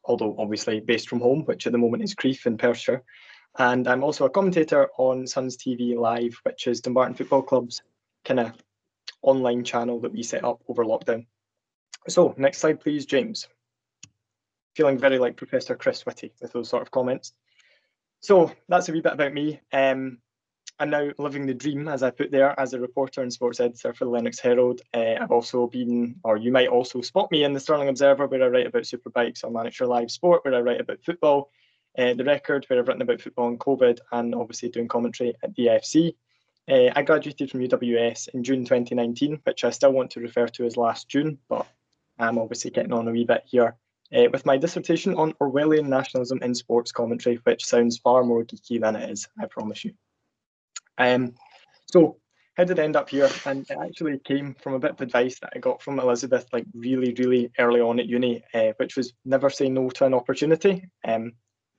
although obviously based from home, which at the moment is Crieff in Perthshire. And I'm also a commentator on Suns TV Live, which is Dumbarton Football Club's kind of online channel that we set up over lockdown. So next slide, please, James. Feeling very like Professor Chris Whitty with those sort of comments. So that's a wee bit about me. I'm now living the dream, as I put there, as a reporter and sports editor for the Lennox Herald. I've also been, or you might also spot me in the Stirling Observer, where I write about superbikes, on Lanarkshire Live Sport, where I write about football, The Record, where I've written about football and COVID, and obviously doing commentary at the AFC. I graduated from UWS in June 2019, which I still want to refer to as last June, but I'm obviously getting on a wee bit here, with my dissertation on Orwellian nationalism in sports commentary, which sounds far more geeky than it is, I promise you. So how did I end up here? And it actually came from a bit of advice that I got from Elizabeth, like really early on at uni, which was never say no to an opportunity. The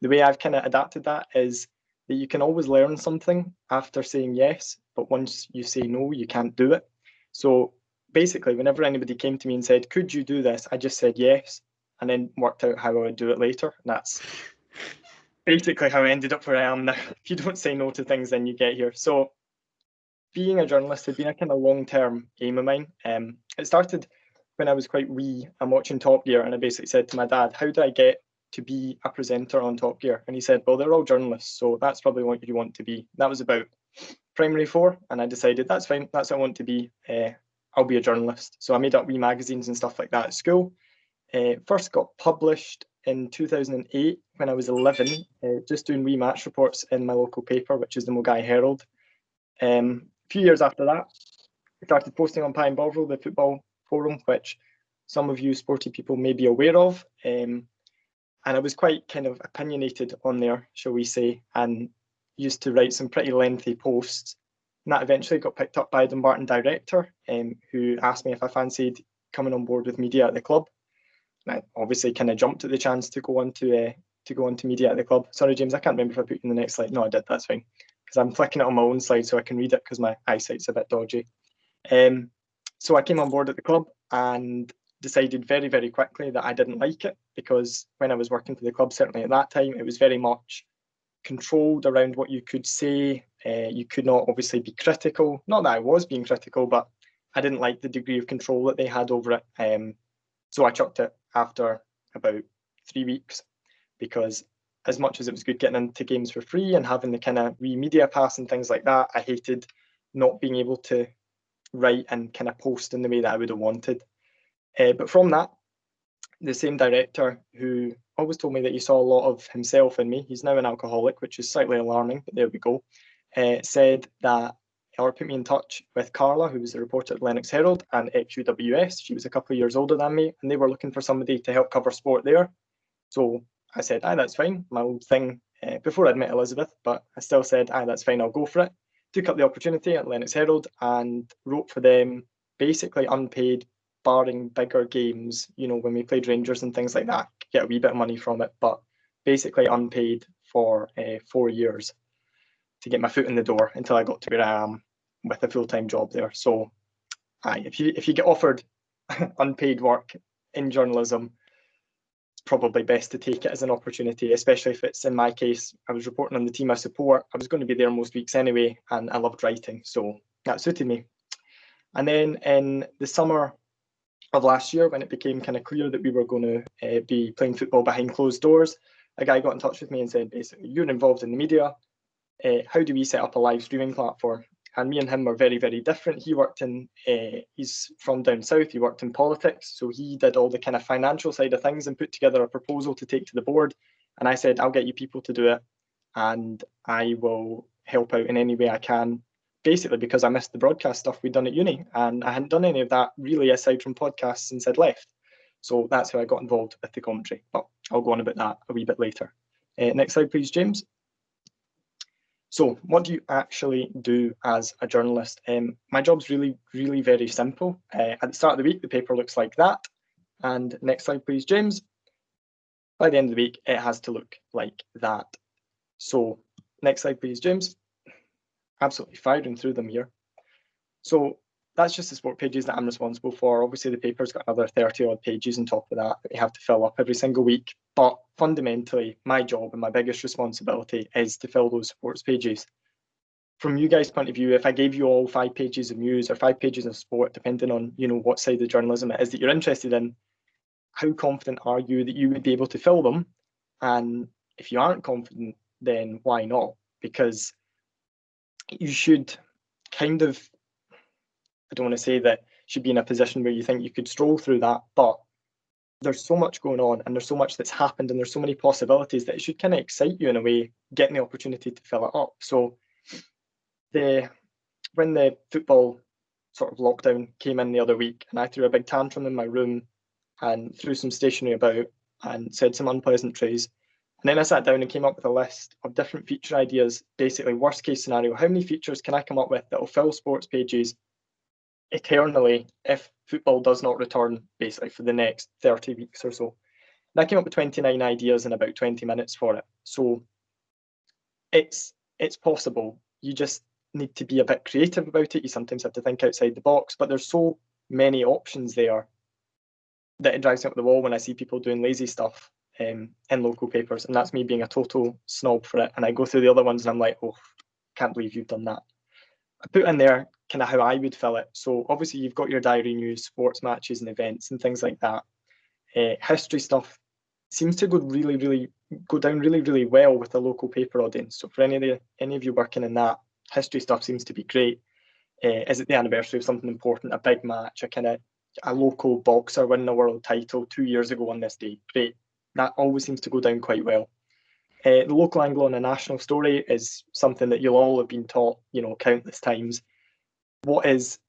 way I've kind of adapted that is that you can always learn something after saying yes, but once you say no, you can't do it. So basically, whenever anybody came to me and said, could you do this? I just said yes, and then worked out how I would do it later. And that's basically how I ended up where I am now. If you don't say no to things, then you get here. So being a journalist had been a kind of long-term aim of mine. It started when I was quite wee. I'm watching Top Gear, and I basically said to my dad, how do I get to be a presenter on Top Gear? And he said, well, they're all journalists, so that's probably what you want to be. That was about primary 4, and I decided that's fine, that's what I want to be. I'll be a journalist. So I made up wee magazines and stuff like that at school. First got published in 2008 when I was 11, just doing wee match reports in my local paper, which is the Mogai Herald. A few years after that, I started posting on Pie and Bovril, the football forum, which some of you sporty people may be aware of. And I was quite kind of opinionated on there, shall we say, and used to write some pretty lengthy posts. And that eventually got picked up by a Dumbarton director, who asked me if I fancied coming on board with media at the club. And I obviously kind of jumped at the chance to go on to media at the club. Sorry, James, I can't remember if I put you in the next slide. No, I did. That's fine, because I'm flicking it on my own slide so I can read it because my eyesight's a bit dodgy. So I came on board at the club and decided very quickly that I didn't like it, because when I was working for the club, certainly at that time, it was very much controlled around what you could say. You could not obviously be critical. Not that I was being critical, but I didn't like the degree of control that they had over it. So I chucked it after about 3 weeks, because as much as it was good getting into games for free and having the kind of wee media pass and things like that, I hated not being able to write and kind of post in the way that I would have wanted. But from that, the same director who always told me that he saw a lot of himself in me, he's now an alcoholic, which is slightly alarming, but there we go, said that, or put me in touch with Carla, who was a reporter at Lennox Herald and ex-UWS. She was a couple of years older than me, and they were looking for somebody to help cover sport there. So I said, aye, that's fine. My old thing before I'd met Elizabeth, but I still said, aye, that's fine, I'll go for it. Took up the opportunity at Lennox Herald and wrote for them, basically unpaid, barring bigger games, you know, when we played Rangers and things like that, get a wee bit of money from it, but basically unpaid for 4 years to get my foot in the door until I got to where I am with a full-time job there. So aye, if you get offered unpaid work in journalism, it's probably best to take it as an opportunity, especially if it's, in my case, I was reporting on the team I support. I was going to be there most weeks anyway, and I loved writing, so that suited me. And then in the summer of last year, when it became kind of clear that we were going to be playing football behind closed doors, a guy got in touch with me and said, basically, you're involved in the media. How do we set up a live streaming platform? And me and him were very different. He worked in, he's from down south, he worked in politics, so he did all the kind of financial side of things and put together a proposal to take to the board. And I said, I'll get you people to do it, and I will help out in any way I can, basically because I missed the broadcast stuff we'd done at uni, and I hadn't done any of that really aside from podcasts since I'd left. So that's how I got involved with the commentary, but I'll go on about that a wee bit later. Next slide, please, James. So what do you actually do as a journalist? My job's really very simple. At the start of the week, the paper looks like that. And next slide, please, James. By the end of the week, it has to look like that. So next slide, please, James. Absolutely firing through them here. So that's just the sport pages that I'm responsible for. Obviously, the paper's got another 30 odd pages on top of that we have to fill up every single week. But fundamentally, my job and my biggest responsibility is to fill those sports pages. From you guys' point of view, if I gave you all 5 pages of news or 5 pages of sport, depending on what side of journalism it is that you're interested in, how confident are you that you would be able to fill them? And if you aren't confident, then why not? Because you should kind of, I don't want to say that you should be in a position where you think you could stroll through that, but there's so much going on and there's so much that's happened and there's so many possibilities that it should kind of excite you in a way, getting the opportunity to fill it up. So when the football sort of lockdown came in the other week and I threw a big tantrum in my room and threw some stationery about and said some unpleasantries, and then I sat down and came up with a list of different feature ideas, basically worst case scenario, how many features can I come up with that will fill sports pages eternally if football does not return, basically for the next 30 weeks or so. And I came up with 29 ideas in about 20 minutes for it. So it's possible. You just need to be a bit creative about it. You sometimes have to think outside the box, but there's so many options there that it drives me up the wall when I see people doing lazy stuff in local papers, and that's me being a total snob for it. And I go through the other ones and I'm like, oh, can't believe you've done that. I put in there kind of how I would fill it. So obviously you've got your diary news, sports matches and events and things like that. History stuff seems to go down really, really well with the local paper audience. So for any of you working in that, history stuff seems to be great. Is it the anniversary of something important, a big match, a local boxer winning a world title 2 years ago on this day? Great. That always seems to go down quite well. The local angle on a national story is something that you'll all have been taught, countless times. What is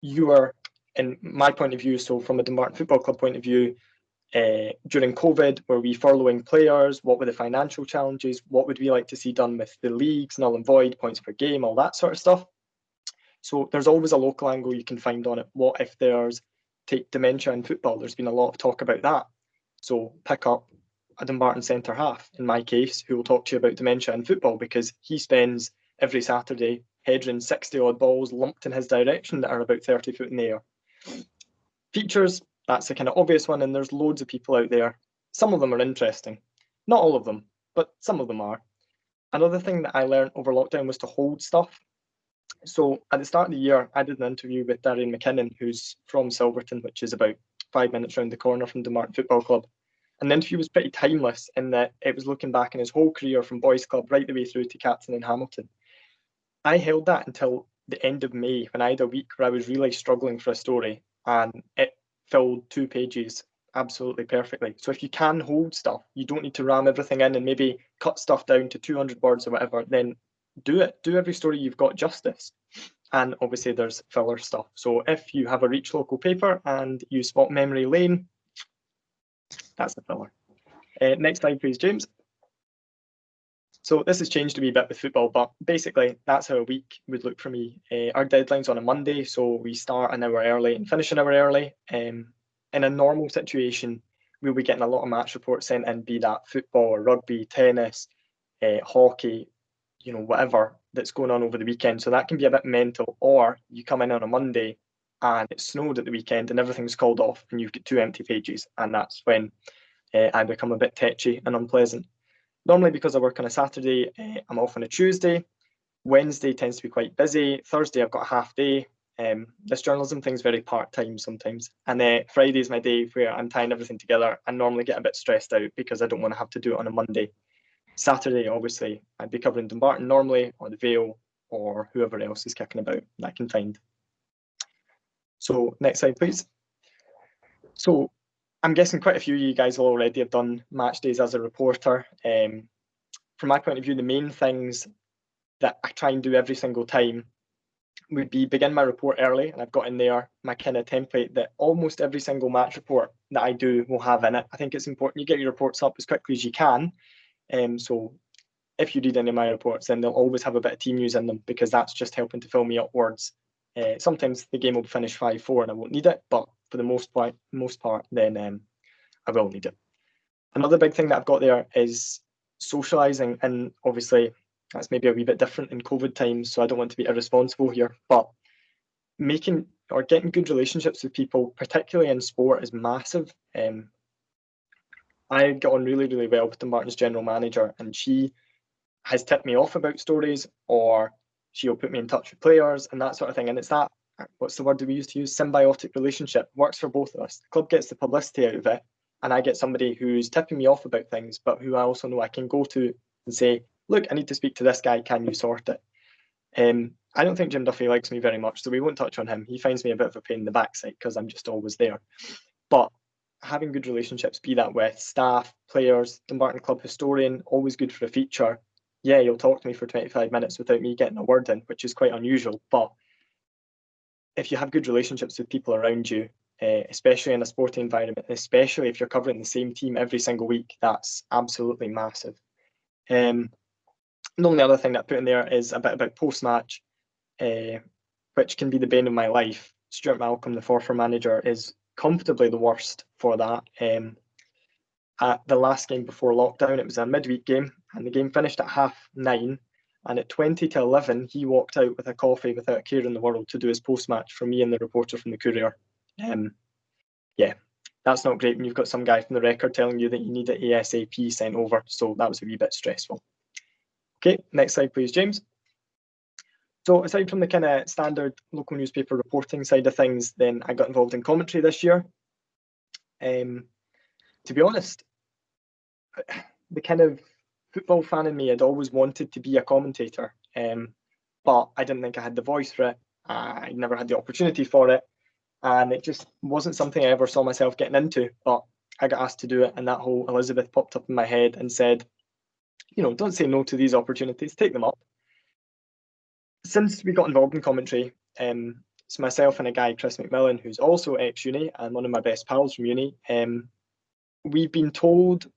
your, in my point of view, so from a Dumbarton Football Club point of view, during COVID, were we furloughing players? What were the financial challenges? What would we like to see done with the leagues, null and void, points per game, all that sort of stuff? So there's always a local angle you can find on it. What if take dementia in football? There's been a lot of talk about that. So pick up a Dumbarton centre half, in my case, who will talk to you about dementia in football, because he spends every Saturday heading 60 odd balls lumped in his direction that are about 30 foot in the air. Features, that's a kind of obvious one, and there's loads of people out there. Some of them are interesting. Not all of them, but some of them are. Another thing that I learned over lockdown was to hold stuff. So at the start of the year, I did an interview with Darren McKinnon, who's from Silverton, which is about 5 minutes round the corner from Dumbarton Football Club. And the interview was pretty timeless in that it was looking back in his whole career from boys club right the way through to captain in Hamilton. I held that until the end of May, when I had a week where I was really struggling for a story, and it filled 2 pages absolutely perfectly. So if you can hold stuff, you don't need to ram everything in and maybe cut stuff down to 200 words or whatever, then do it. Do every story you've got justice. And obviously there's filler stuff. So if you have a Reach local paper and you spot memory lane, that's the filler. Next slide, please, James. So this has changed a wee bit with football, but basically that's how a week would look for me. Our deadline's on a Monday, so we start an hour early and finish an hour early. In a normal situation, we'll be getting a lot of match reports sent in, be that football or rugby, tennis, hockey, whatever that's going on over the weekend. So that can be a bit mental. Or you come in on a Monday and it snowed at the weekend and everything's called off and you've got 2 empty pages, and that's when I become a bit tetchy and unpleasant. Normally, because I work on a Saturday, I'm off on a Tuesday. Wednesday tends to be quite busy. Thursday, I've got a half day. This journalism thing's very part-time sometimes. And Friday's my day where I'm tying everything together and normally get a bit stressed out because I don't want to have to do it on a Monday. Saturday, obviously, I'd be covering Dumbarton normally, or the Vale, or whoever else is kicking about that I can find. So next slide, please. So I'm guessing quite a few of you guys will already have done match days as a reporter. From my point of view, the main things that I try and do every single time would be begin my report early, and I've got in there my kind of template that almost every single match report that I do will have in it. I think it's important you get your reports up as quickly as you can. So if you read any of my reports, then they'll always have a bit of team news in them, because that's just helping to fill me up words. Sometimes the game will finish 5-4 and I won't need it, but for the most part, then I will need it. Another big thing that I've got there is socialising, and obviously that's maybe a wee bit different in COVID times, so I don't want to be irresponsible here, but making or getting good relationships with people, particularly in sport, is massive. I got on really, really well with Dumbarton's general manager, and she has tipped me off about stories, or she'll put me in touch with players and that sort of thing. And it's that, what's the word that we used to use? Symbiotic relationship. Works for both of us. The club gets the publicity out of it, and I get somebody who's tipping me off about things, but who I also know I can go to and say, look, I need to speak to this guy. Can you sort it? I don't think Jim Duffy likes me very much, so we won't touch on him. He finds me a bit of a pain in the backside because I'm just always there. But having good relationships, be that with staff, players, Dumbarton Club historian, always good for a feature. Yeah, you'll talk to me for 25 minutes without me getting a word in, which is quite unusual. But if you have good relationships with people around you, especially in a sporting environment, especially if you're covering the same team every single week, that's absolutely massive. The only other thing that I put in there is a bit about post-match, which can be the bane of my life. Stuart Malcolm, the former manager, is comfortably the worst for that. At the last game before lockdown, it was a midweek game, and the game finished at 9:30. And at 20 to 11, he walked out with a coffee without a care in the world to do his post-match for me and the reporter from the Courier. Yeah, that's not great when you've got some guy from the Record telling you that you need it ASAP sent over. So that was a wee bit stressful. Okay, next slide, please, James. So aside from the kind of standard local newspaper reporting side of things, then I got involved in commentary this year. To be honest, the kind of football fan in me had always wanted to be a commentator, but I didn't think I had the voice for it. I never had the opportunity for it, and it just wasn't something I ever saw myself getting into. But I got asked to do it, and that whole Elizabeth popped up in my head and said, don't say no to these opportunities, take them up. Since we got involved in commentary, it's myself and a guy, Chris McMillan, who's also ex-uni and one of my best pals from uni. We've been told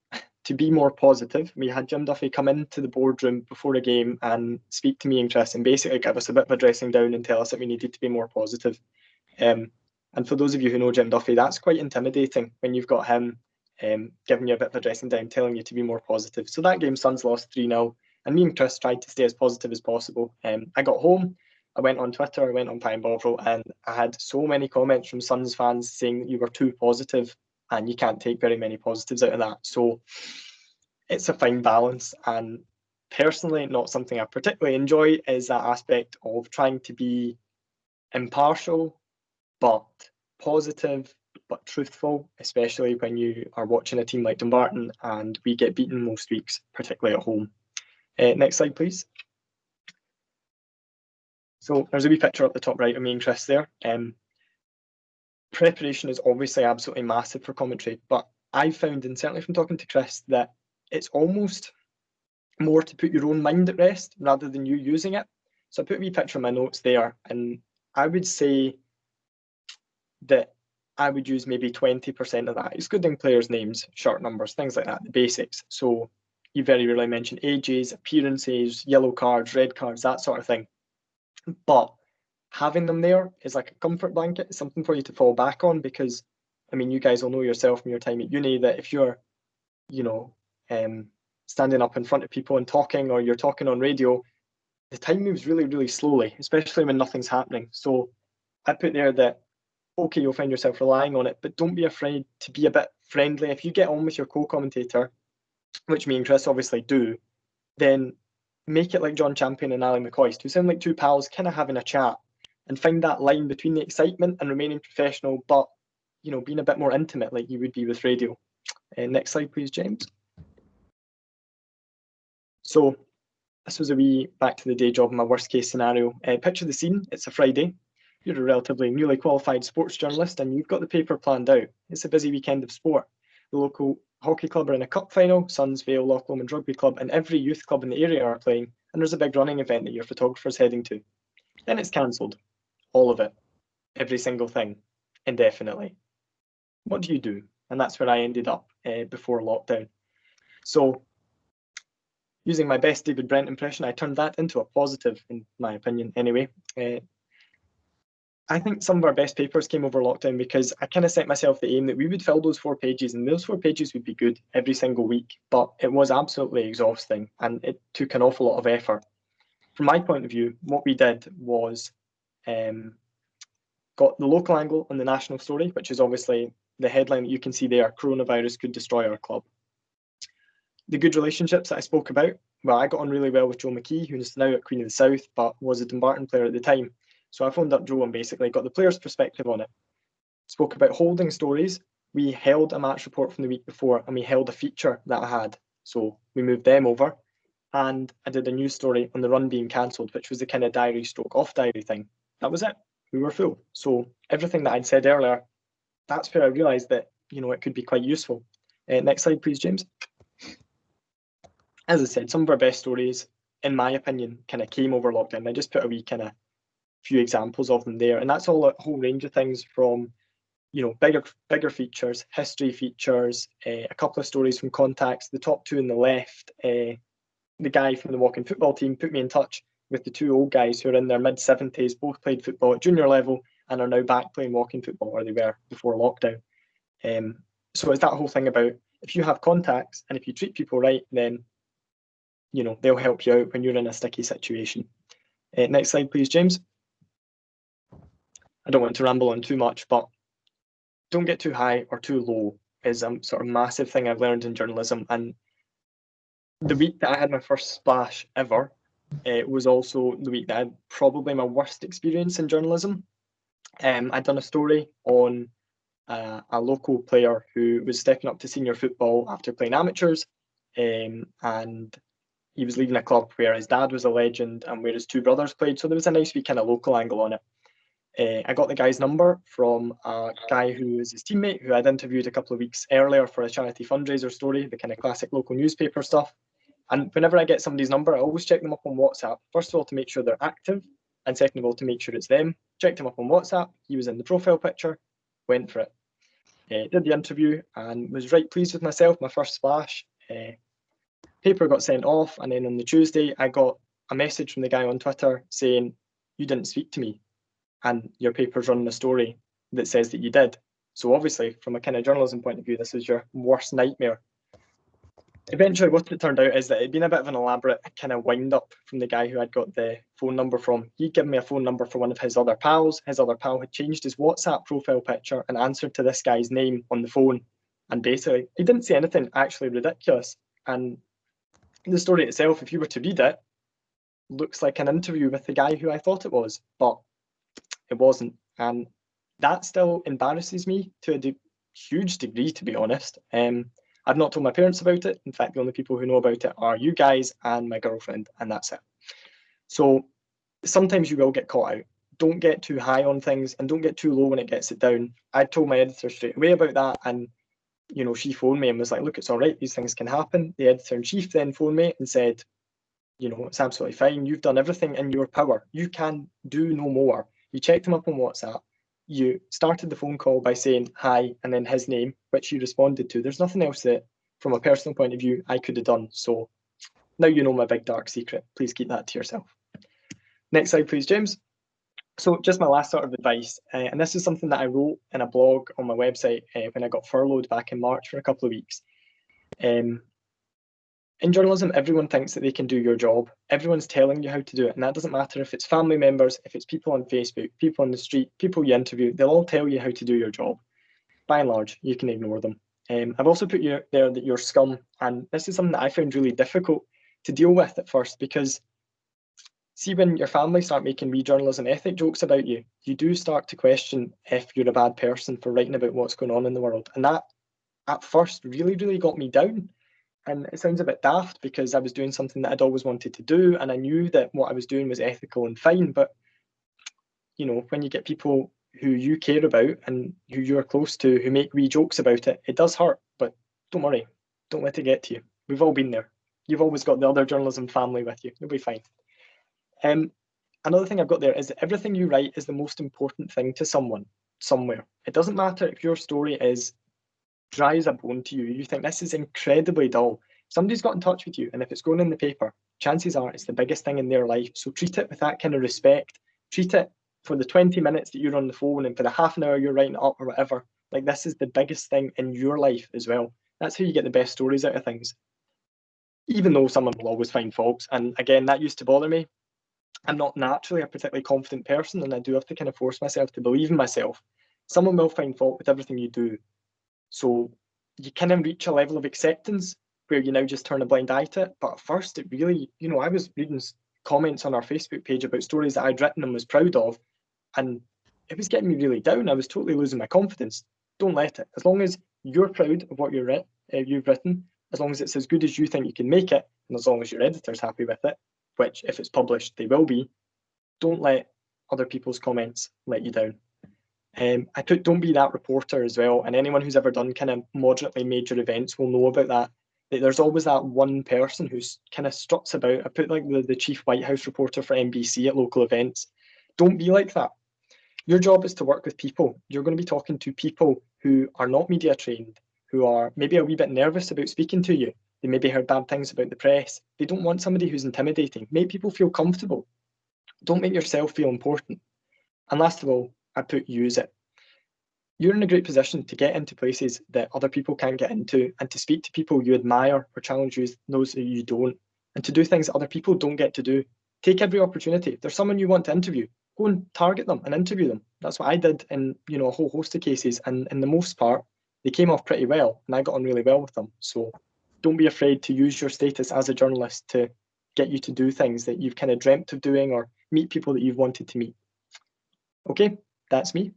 to be more positive. We had Jim Duffy come into the boardroom before a game and speak to me and Chris and basically give us a bit of a dressing down and tell us that we needed to be more positive. And for those of you who know Jim Duffy, that's quite intimidating when you've got him giving you a bit of a dressing down, telling you to be more positive. So that game, Suns lost 3-0, and me and Chris tried to stay as positive as possible. I got home, I went on Twitter, I went on Pine Bovril, and I had so many comments from Suns fans saying that you were too positive, and you can't take very many positives out of that. So it's a fine balance, and personally, not something I particularly enjoy is that aspect of trying to be impartial, but positive, but truthful, especially when you are watching a team like Dumbarton and we get beaten most weeks, particularly at home. Next slide, please. So there's a wee picture up the top right of me and Chris there. Preparation is obviously absolutely massive for commentary, but I found, and certainly from talking to Chris, that it's almost more to put your own mind at rest rather than you using it. So I put a wee picture in my notes there, and I would say that I would use maybe 20% of that, excluding players' names, short numbers, things like that, the basics. So you very rarely mention ages, appearances, yellow cards, red cards, that sort of thing. But having them there is like a comfort blanket. It's something for you to fall back on because, I mean, you guys will know yourself from your time at uni that if you're, standing up in front of people and talking, or you're talking on radio, the time moves really, really slowly, especially when nothing's happening. So I put there that, okay, you'll find yourself relying on it, but don't be afraid to be a bit friendly. If you get on with your co-commentator, which me and Chris obviously do, then make it like John Champion and Ali McCoist, who sound like two pals kind of having a chat, and find that line between the excitement and remaining professional, but being a bit more intimate like you would be with radio. Next slide, please, James. So this was a wee back to the day job in my worst case scenario. Picture the scene. It's a Friday. You're a relatively newly qualified sports journalist and you've got the paper planned out. It's a busy weekend of sport. The local hockey club are in a cup final, Suns, Vale, Loch Lomond Rugby Club, and every youth club in the area are playing, and there's a big running event that your photographer's heading to. Then it's cancelled. All of it. Every single thing. Indefinitely. What do you do? And that's where I ended up before lockdown. So using my best David Brent impression, I turned that into a positive, in my opinion, anyway. I think some of our best papers came over lockdown because I kind of set myself the aim that we would fill those 4 pages, and those 4 pages would be good every single week, but it was absolutely exhausting and it took an awful lot of effort. From my point of view, what we did was got the local angle on the national story, which is obviously the headline that you can see there, coronavirus could destroy our club. The good relationships that I spoke about, well, I got on really well with Joe McKee, who's now at Queen of the South, but was a Dumbarton player at the time. So I phoned up Joe and basically got the player's perspective on it. Spoke about holding stories. We held a match report from the week before and we held a feature that I had. So we moved them over. And I did a news story on the run being cancelled, which was the kind of diary stroke off diary thing. That was it. We were full. So everything that I'd said earlier, that's where I realised that, it could be quite useful. Next slide, please, James. As I said, some of our best stories, in my opinion, kind of came over lockdown. I just put a wee kind of few examples of them there. And that's all a whole range of things from, bigger features, history features, a couple of stories from contacts. The top two on the left, the guy from the walking football team put me in touch with the two old guys who are in their mid-70s, both played football at junior level and are now back playing walking football where they were before lockdown. So it's that whole thing about if you have contacts and if you treat people right, then they'll help you out when you're in a sticky situation. Next slide, please, James. I don't want to ramble on too much, but don't get too high or too low is a sort of massive thing I've learned in journalism. And the week that I had my first splash ever, it was also the week that I had probably my worst experience in journalism. I'd done a story on a local player who was stepping up to senior football after playing amateurs, and he was leaving a club where his dad was a legend and where his two brothers played. So there was a nice wee kind of local angle on it. I got the guy's number from a guy who was his teammate who I'd interviewed a couple of weeks earlier for a charity fundraiser story, the kind of classic local newspaper stuff. And whenever I get somebody's number, I always check them up on WhatsApp. First of all, to make sure they're active, and second of all, to make sure it's them. Checked him up on WhatsApp. He was in the profile picture. Went for it. Did the interview and was right pleased with myself. My first splash. Paper got sent off, and then on the Tuesday, I got a message from the guy on Twitter saying, "You didn't speak to me, and your paper's running a story that says that you did." So obviously, from a kind of journalism point of view, this is your worst nightmare. Eventually, what it turned out is that it'd been a bit of an elaborate kind of wind-up from the guy who I'd got the phone number from. He'd given me a phone number for one of his other pals. His other pal had changed his WhatsApp profile picture and answered to this guy's name on the phone. And basically, he didn't say anything actually ridiculous. And the story itself, if you were to read it, looks like an interview with the guy who I thought it was, but it wasn't. And that still embarrasses me to a huge degree, to be honest. I've not told my parents about it. In fact, the only people who know about it are you guys and my girlfriend, and that's it. So sometimes you will get caught out. Don't get too high on things and don't get too low when it gets it down. I told my editor straight away about that, and she phoned me and was like, "Look, it's all right. These things can happen." The editor-in-chief then phoned me and said, "It's absolutely fine. You've done everything in your power. You can do no more." You checked him up on WhatsApp. You started the phone call by saying hi and then his name, which you responded to. There's nothing else that, from a personal point of view, I could have done. So now you know my big dark secret. Please keep that to yourself. Next slide, please, James. So just my last sort of advice, and this is something that I wrote in a blog on my website when I got furloughed back in March for a couple of weeks. In journalism, everyone thinks that they can do your job. Everyone's telling you how to do it. And that doesn't matter if it's family members, if it's people on Facebook, people on the street, people you interview, they'll all tell you how to do your job. By and large, you can ignore them. I've also put you there that you're scum. And this is something that I found really difficult to deal with at first, because see, when your family start making wee journalism ethic jokes about you, you do start to question if you're a bad person for writing about what's going on in the world. And that, at first, really, really got me down. And it sounds a bit daft because I was doing something that I'd always wanted to do, and I knew that what I was doing was ethical and fine. But, when you get people who you care about and who you're close to who make wee jokes about it, it does hurt. But don't worry, don't let it get to you. We've all been there. You've always got the other journalism family with you. You'll be fine. Another thing I've got there is that everything you write is the most important thing to someone, somewhere. It doesn't matter if your story is dry as a bone to you. You think this is incredibly dull. Somebody's got in touch with you, and if it's going in the paper, chances are it's the biggest thing in their life. So treat it with that kind of respect. Treat it for the 20 minutes that you're on the phone and for the half an hour you're writing it up or whatever. Like, this is the biggest thing in your life as well. That's how you get the best stories out of things. Even though someone will always find faults. And again, that used to bother me. I'm not naturally a particularly confident person, and I do have to kind of force myself to believe in myself. Someone will find fault with everything you do. So you kind of reach a level of acceptance where you now just turn a blind eye to it. But at first, it really, I was reading comments on our Facebook page about stories that I'd written and was proud of, and it was getting me really down. I was totally losing my confidence. Don't let it. As long as you're proud of what you've written, as long as it's as good as you think you can make it, and as long as your editor's happy with it, which if it's published, they will be, don't let other people's comments let you down. I put don't be that reporter as well, and anyone who's ever done kind of moderately major events will know about that. That there's always that one person who's kind of struts about. I put like the chief White House reporter for NBC at local events. Don't be like that. Your job is to work with people. You're going to be talking to people who are not media trained, who are maybe a wee bit nervous about speaking to you. They maybe heard bad things about the press. They don't want somebody who's intimidating. Make people feel comfortable. Don't make yourself feel important. And last of all, I put use it. You're in a great position to get into places that other people can't get into, and to speak to people you admire or challenge those that you don't, and to do things that other people don't get to do. Take every opportunity. If there's someone you want to interview, go and target them and interview them. That's what I did in a whole host of cases, and in the most part, they came off pretty well, and I got on really well with them. So don't be afraid to use your status as a journalist to get you to do things that you've kind of dreamt of doing, or meet people that you've wanted to meet. Okay, that's me.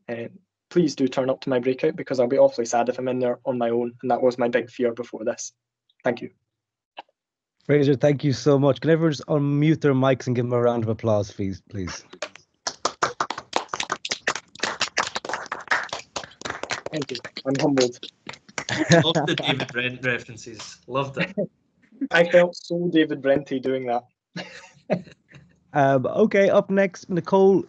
Please do turn up to my breakout, because I'll be awfully sad if I'm in there on my own, and that was my big fear before this. Thank you. Fraser, thank you so much. Can everyone just unmute their mics and give them a round of applause, please? Thank you. I'm humbled. Loved the David Brent references. Loved it. I felt so David Brenty doing that. Okay, up next, Nicole.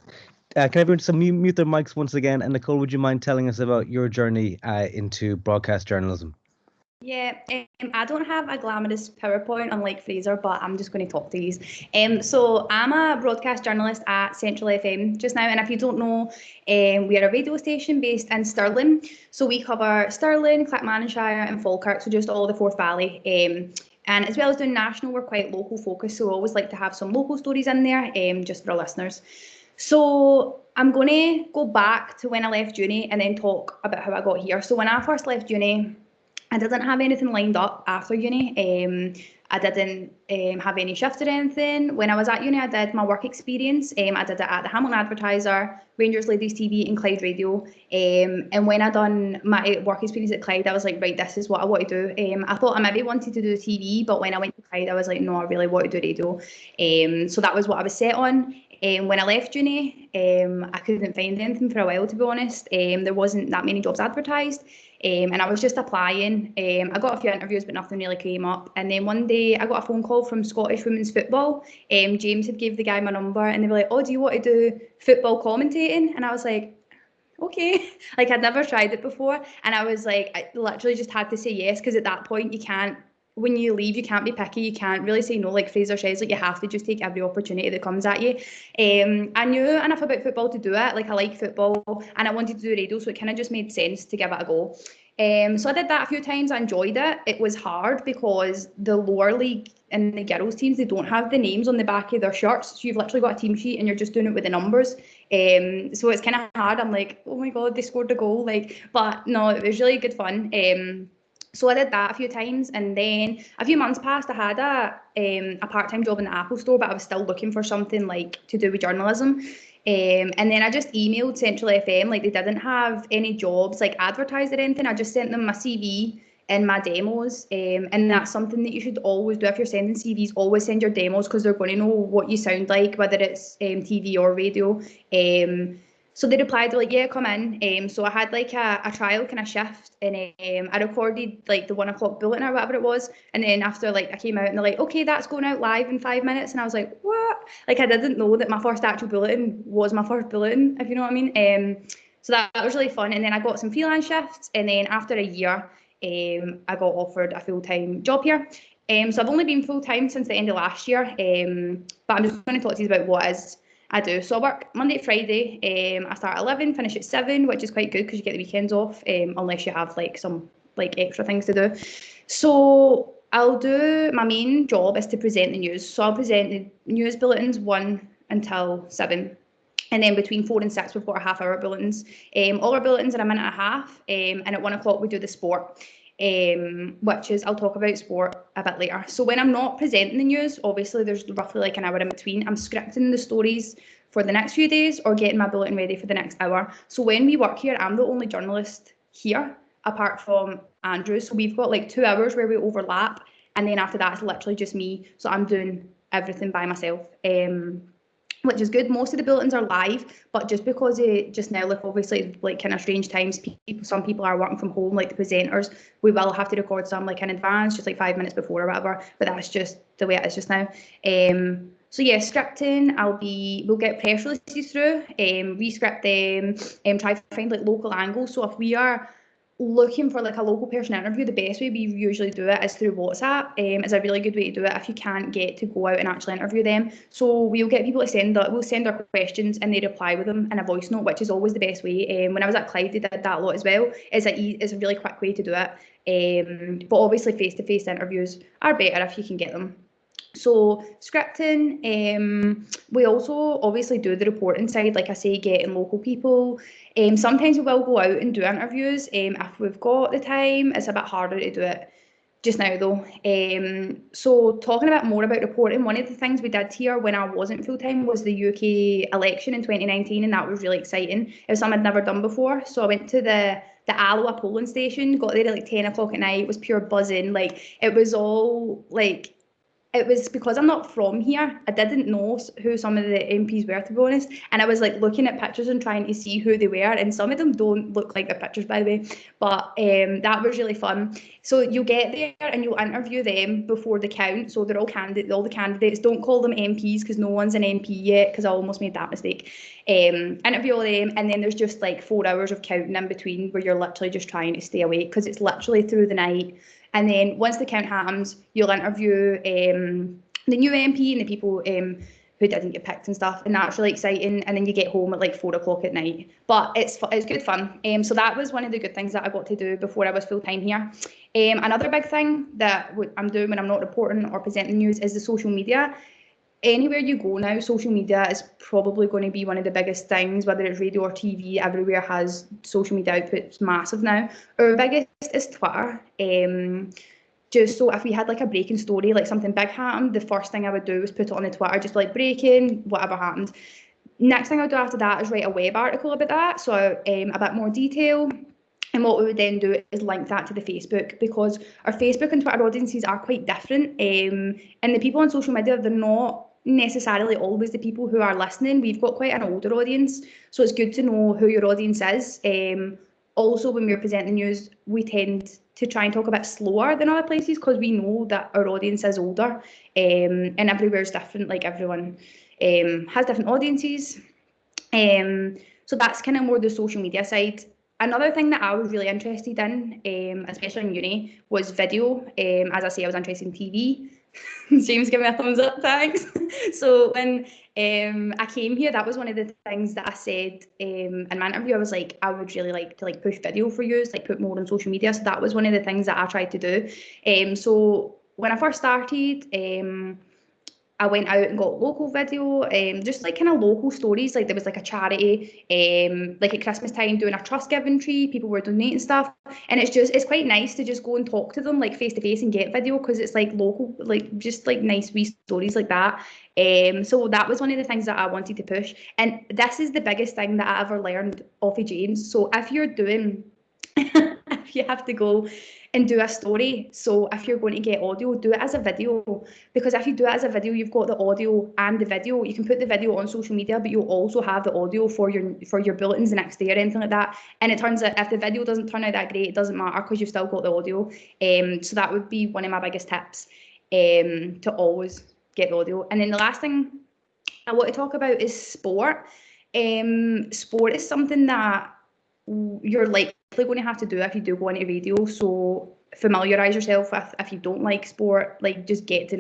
Can everyone just mute their mics once again? And Nicole, would you mind telling us about your journey into broadcast journalism? Yeah, I don't have a glamorous PowerPoint unlike Fraser, but I'm just going to talk to you. So I'm a broadcast journalist at Central FM just now, and if you don't know, we are a radio station based in Stirling. So we cover Stirling, Clackmannanshire and Falkirk, so just all the Forth Valley. And as well as doing national, we're quite local focused, so we always like to have some local stories in there, just for our listeners. So I'm going to go back to when I left uni and then talk about how I got here. So when I first left uni, I didn't have anything lined up after uni. I didn't have any shifts or anything. When I was at uni, I did my work experience. I did it at the Hamilton Advertiser, Rangers Ladies TV and Clyde Radio. And when I done my work experience at Clyde, I was like, right, this is what I want to do. I thought I maybe wanted to do TV, but when I went to Clyde, I was like, no, I really want to do radio. So that was what I was set on. When I left uni, I couldn't find anything for a while, to be honest. There wasn't that many jobs advertised. And I was just applying. I got a few interviews, but nothing really came up. And then one day I got a phone call from Scottish Women's Football. James had gave the guy my number, and they were like, oh, do you want to do football commentating? And I was like, okay. Like, I'd never tried it before. And I was like, I literally just had to say yes, because at that point you can't, when you leave, you can't be picky. You can't really say no, like Fraser says. Like, you have to just take every opportunity that comes at you. I knew enough about football to do it. Like, I like football and I wanted to do radio, so it kind of just made sense to give it a go. So I did that a few times. I enjoyed it. It was hard because the lower league and the girls teams, they don't have the names on the back of their shirts. So you've literally got a team sheet and you're just doing it with the numbers. So it's kind of hard. I'm like, oh my God, they scored a goal. Like, but no, it was really good fun. So I did that a few times, and then a few months passed. I had a part-time job in the Apple store, but I was still looking for something like to do with journalism. And then I just emailed Central FM, like they didn't have any jobs like advertised or anything. I just sent them my CV and my demos, and that's something that you should always do if you're sending CVs. Always send your demos, because they're going to know what you sound like, whether it's TV or radio. So they replied, they're like, yeah, come in. So I had like a trial kind of shift, and I recorded like the 1 o'clock bulletin or whatever it was. And then after, like, I came out and they're like, okay, that's going out live in 5 minutes. And I was like, what? Like, I didn't know that my first actual bulletin was my first bulletin, if you know what I mean. So that was really fun. And then I got some freelance shifts. And then after a year, I got offered a full-time job here. So I've only been full-time since the end of last year. But I'm just going to talk to you about what is I do. So I work Monday to Friday. I start at 11, finish at 7, which is quite good because you get the weekends off, unless you have like some like extra things to do. So my main job is to present the news. So I'll present the news bulletins one until 7. And then between 4 and 6, we've got our half-hour bulletins. All our bulletins are a minute and a half, and at 1 o'clock we do the sport, which is, I'll talk about sport a bit later. So when I'm not presenting the news, obviously there's roughly like an hour in between. I'm scripting the stories for the next few days or getting my bulletin ready for the next hour. So when we work here, I'm the only journalist here, apart from Andrew. So we've got like 2 hours where we overlap, and then after that, it's literally just me. So I'm doing everything by myself. Which is good. Most of the bulletins are live, but just because it just now, like obviously like kind of strange times, some people are working from home, like the presenters, we will have to record some like in advance, just like 5 minutes before or whatever, but that's just the way it is just now. So yeah, scripting, we'll get press releases through, re-script them, try to find like local angles. So if we are looking for like a local person interview, the best way we usually do it is through WhatsApp. It's a really good way to do it if you can't get to go out and actually interview them. So we'll get people to we'll send our questions and they reply with them in a voice note, which is always the best way. When I was at Clyde, they did that a lot as well. It's a really quick way to do it. But obviously face-to-face interviews are better if you can get them. So scripting, we also obviously do the reporting side, like I say, getting local people. Sometimes we will go out and do interviews if we've got the time. It's a bit harder to do it just now though. So talking more about reporting, one of the things we did here when I wasn't full-time was the UK election in 2019, and that was really exciting. It was something I'd never done before. So I went to the Alloa polling station, got there at like 10 o'clock at night. It was pure buzzing. Like it was all like, it was because I'm not from here. I didn't know who some of the MPs were, to be honest. And I was like looking at pictures and trying to see who they were. And some of them don't look like their pictures, by the way. But that was really fun. So you'll get there and you'll interview them before the count. So they're all the candidates. Don't call them MPs because no one's an MP yet, because I almost made that mistake. Interview all them. And then there's just like 4 hours of counting in between where you're literally just trying to stay awake because it's literally through the night. And then once the count happens, you'll interview the new MP and the people who didn't get picked and stuff, and that's really exciting. And then you get home at like 4 o'clock at night. But it's good fun. So that was one of the good things that I got to do before I was full time here. Another big thing that I'm doing when I'm not reporting or presenting news is the social media. Anywhere you go now, social media is probably going to be one of the biggest things, whether it's radio or TV, everywhere has social media output. It's massive now. Our biggest is Twitter. Just so if we had like a breaking story, like something big happened, the first thing I would do was put it on the Twitter, just like breaking, whatever happened. Next thing I'll do after that is write a web article about that, so a bit more detail. And what we would then do is link that to the Facebook, because our Facebook and Twitter audiences are quite different. And the people on social media, they're not necessarily always the people who are listening. We've got quite an older audience, so it's good to know who your audience is. Also, when we're presenting news, we tend to try and talk a bit slower than other places because we know that our audience is older, and everywhere's different. Like everyone has different audiences. So that's kind of more the social media side. Another thing that I was really interested in, especially in uni, was video. As I say, I was interested in TV. James, give me a thumbs up, thanks. So when I came here, that was one of the things that I said in my interview. I was like, I would really like to like push video for you, like put more on social media. So that was one of the things that I tried to do. So when I first started, I went out and got local video, just like kind of local stories. Like there was like a charity, like at Christmas time doing a trust giving tree, people were donating stuff. And it's quite nice to just go and talk to them like face to face and get video, because it's like local, like just like nice wee stories like that. So that was one of the things that I wanted to push. And this is the biggest thing that I ever learned off of James. So if you're doing, if you have to go and do a story, so if you're going to get audio, do it as a video, because if you do it as a video, you've got the audio and the video. You can put the video on social media, but you'll also have the audio for your bulletins the next day or anything like that. And it turns out if the video doesn't turn out that great, it doesn't matter because you've still got the audio. So that would be one of my biggest tips, to always get the audio. And then the last thing I want to talk about is sport. Sport is something that you're likely going to have to do if you do go into radio. So familiarize yourself with, if you don't like sport, like just get to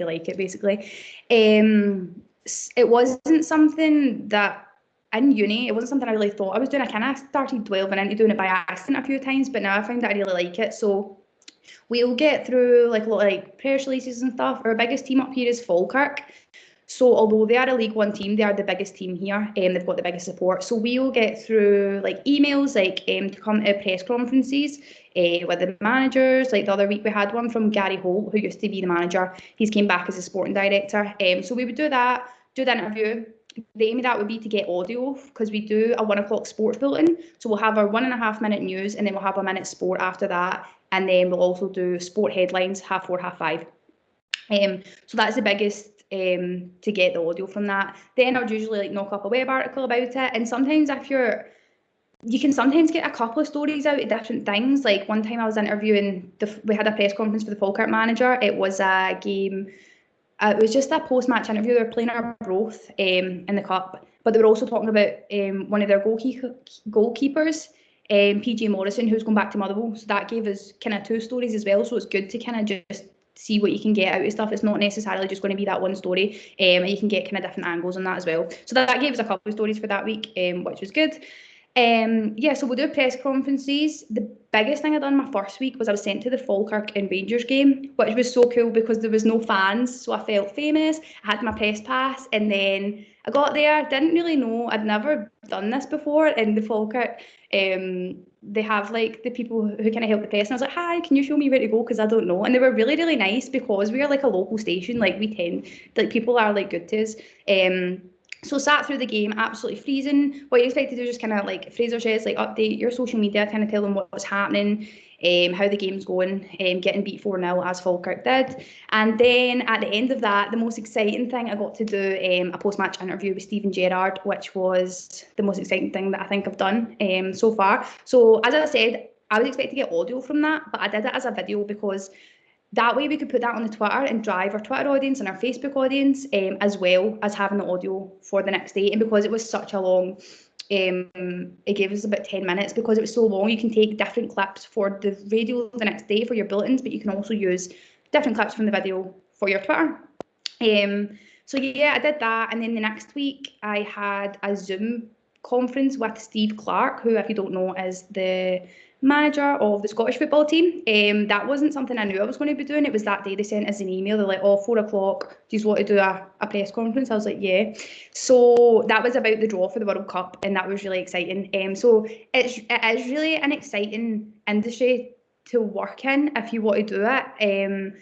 like it basically. It wasn't something that in uni, it wasn't something I really thought I was doing. I kind of started delving into doing it by accident a few times, but now I find that I really like it. So we'll get through like a lot of like press releases and stuff. Our biggest team up here is Falkirk. So although they are a League One team, they are the biggest team here, and they've got the biggest support. So we'll get through like emails, like to come to press conferences with the managers. Like the other week we had one from Gary Holt, who used to be the manager. He's came back as a sporting director. So we would do that, do the interview. The aim of that would be to get audio, because we do a 1 o'clock sports bulletin. So we'll have our 1.5 minute news, and then we'll have a minute sport after that. And then we'll also do sport headlines, 4:30, 5:30. So that's the biggest to get the audio from that. Then I would usually like knock up a web article about it. And sometimes you can sometimes get a couple of stories out of different things. Like one time I was interviewing, we had a press conference for the Falkirk manager. It was a game. It was just a post-match interview. They were playing Arbroath in the cup, but they were also talking about one of their goalkeepers, PJ Morrison, who's gone back to Motherwell. So that gave us kind of 2 stories as well. So it's good to kind of just see what you can get out of stuff. It's not necessarily just going to be that one story, and you can get kind of different angles on that as well. So that gave us a couple of stories for that week, which was good. So we'll do press conferences. The biggest thing I done my first week was I was sent to the Falkirk and Rangers game, which was so cool because there was no fans, so I felt famous. I had my press pass, and then I got there, didn't really know, I'd never done this before. In the Falkirk, they have like the people who kind of help the press, and I was like, hi, can you show me where to go, because I don't know. And they were really, really nice, because we are like a local station, like we tend, like people are like good to us. So sat through the game, absolutely freezing. What you expect to do is just kind of like Fraser says, like update your social media, kind of tell them what's happening, how the game's going, getting beat 4-0 as Falkirk did. And then at the end of that, the most exciting thing, I got to do a post-match interview with Stephen Gerrard, which was the most exciting thing that I think I've done so far. So as I said, I was expecting to get audio from that, but I did it as a video, because that way we could put that on the Twitter and drive our Twitter audience and our Facebook audience, as well as having the audio for the next day. And because it was such a long, it gave us about 10 minutes, because it was so long. You can take different clips for the radio the next day for your bulletins, but you can also use different clips from the video for your Twitter. So yeah, I did that. And then the next week I had a Zoom conference with Steve Clarke, who, if you don't know, is the manager of the Scottish football team. That wasn't something I knew I was going to be doing. It was that day they sent us an email. They're like, 4 o'clock, do you want to do a press conference? I was like, yeah. So that was about the draw for the World Cup, and that was really exciting. So it is really an exciting industry to work in if you want to do it.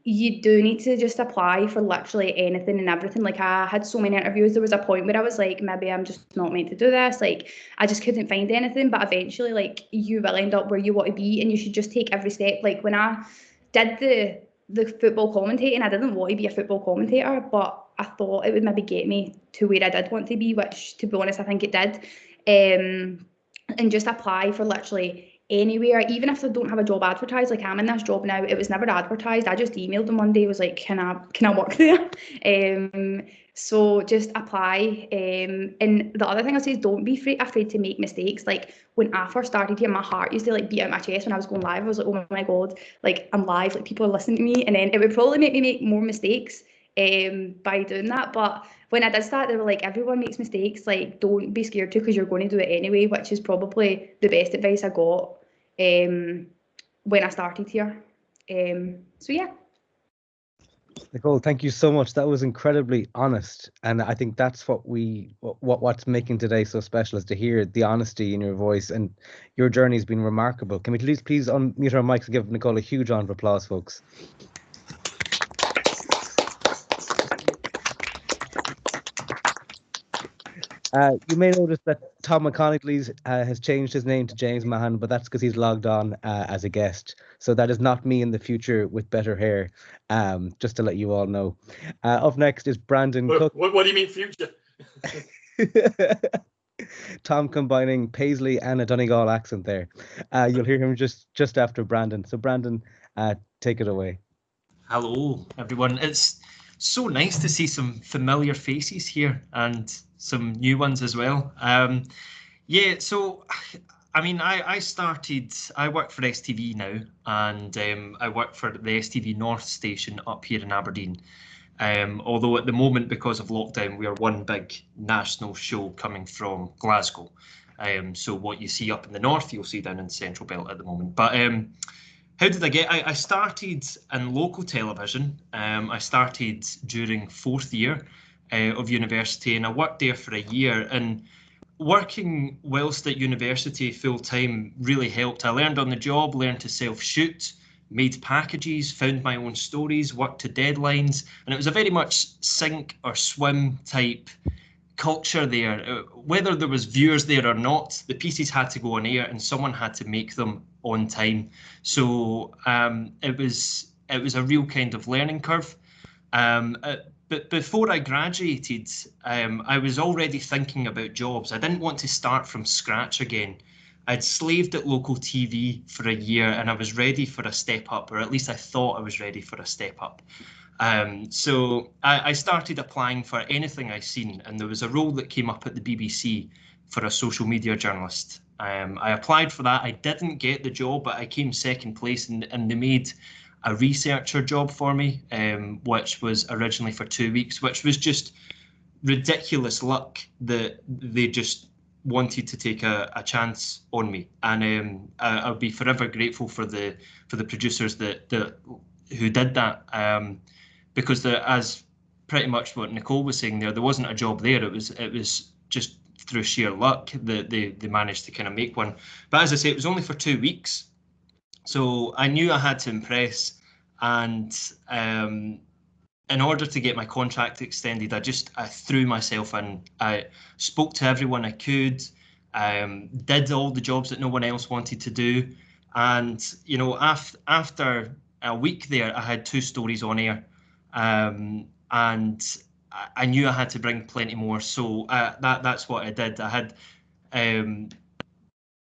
You do need to just apply for literally anything and everything. Like, I had so many interviews. There was a point where I was like, maybe I'm just not meant to do this. Like, I just couldn't find anything. But eventually, like, you will end up where you want to be, and you should just take every step. Like, when I did the football commentating, I didn't want to be a football commentator, but I thought it would maybe get me to where I did want to be, which, to be honest, I think it did. And just apply for literally anywhere, even if they don't have a job advertised. Like, I'm in this job now, it was never advertised. I just emailed them one day, was like, can I work there? So just apply. And the other thing I'll say is, don't be afraid to make mistakes. Like, when I first started here, my heart used to like beat out my chest when I was going live. I was like, oh my god, like, I'm live, like, people are listening to me. And then it would probably make me make more mistakes by doing that. But when I did start, they were like, everyone makes mistakes, like, don't be scared to, because you're going to do it anyway, which is probably the best advice I got when I started here. So yeah. Nicole, thank you so much. That was incredibly honest, and I think that's what's making today so special, is to hear the honesty in your voice, and your journey has been remarkable. Can we please unmute our mics and give Nicole a huge round of applause, folks? You may notice that Tom McConigley has changed his name to James Mahon, but that's because he's logged on as a guest. So that is not me in the future with better hair, just to let you all know. Up next is Brandon Cook. What do you mean future? Tom combining Paisley and a Donegal accent there. You'll hear him just after Brandon. So Brandon, take it away. Hello, everyone. It's so nice to see some familiar faces here and some new ones as well. Yeah, so I mean, I work for STV now, and I work for the STV North station up here in Aberdeen. Although at the moment, because of lockdown, we are one big national show coming from Glasgow. So what you see up in the north, you'll see down in the Central Belt at the moment. But how did I get? I started in local television. I started during fourth year of university, and I worked there for a year. And working whilst at university full time really helped. I learned on the job, learned to self-shoot, made packages, found my own stories, worked to deadlines, and it was a very much sink or swim type culture there. Whether there was viewers there or not, the pieces had to go on air and someone had to make them on time. So it was a real kind of learning curve. But before I graduated, I was already thinking about jobs. I didn't want to start from scratch again. I'd slaved at local TV for a year and I was ready for a step up, or at least I thought I was ready for a step up. So I started applying for anything I seen, and there was a role that came up at the BBC for a social media journalist. I applied for that. I didn't get the job, but I came second place, and they made a researcher job for me, which was originally for 2 weeks, which was just ridiculous luck that they just wanted to take a chance on me. And I'll be forever grateful for the producers who did that, because as pretty much what Nicole was saying there wasn't a job there. It was just through sheer luck that they managed to kind of make one. But as I say, it was only for 2 weeks. So I knew I had to impress, and in order to get my contract extended, I threw myself in. I spoke to everyone I could, did all the jobs that no one else wanted to do, and you know, after a week there, I had 2 stories on air, and I knew I had to bring plenty more. So that's what I did. I had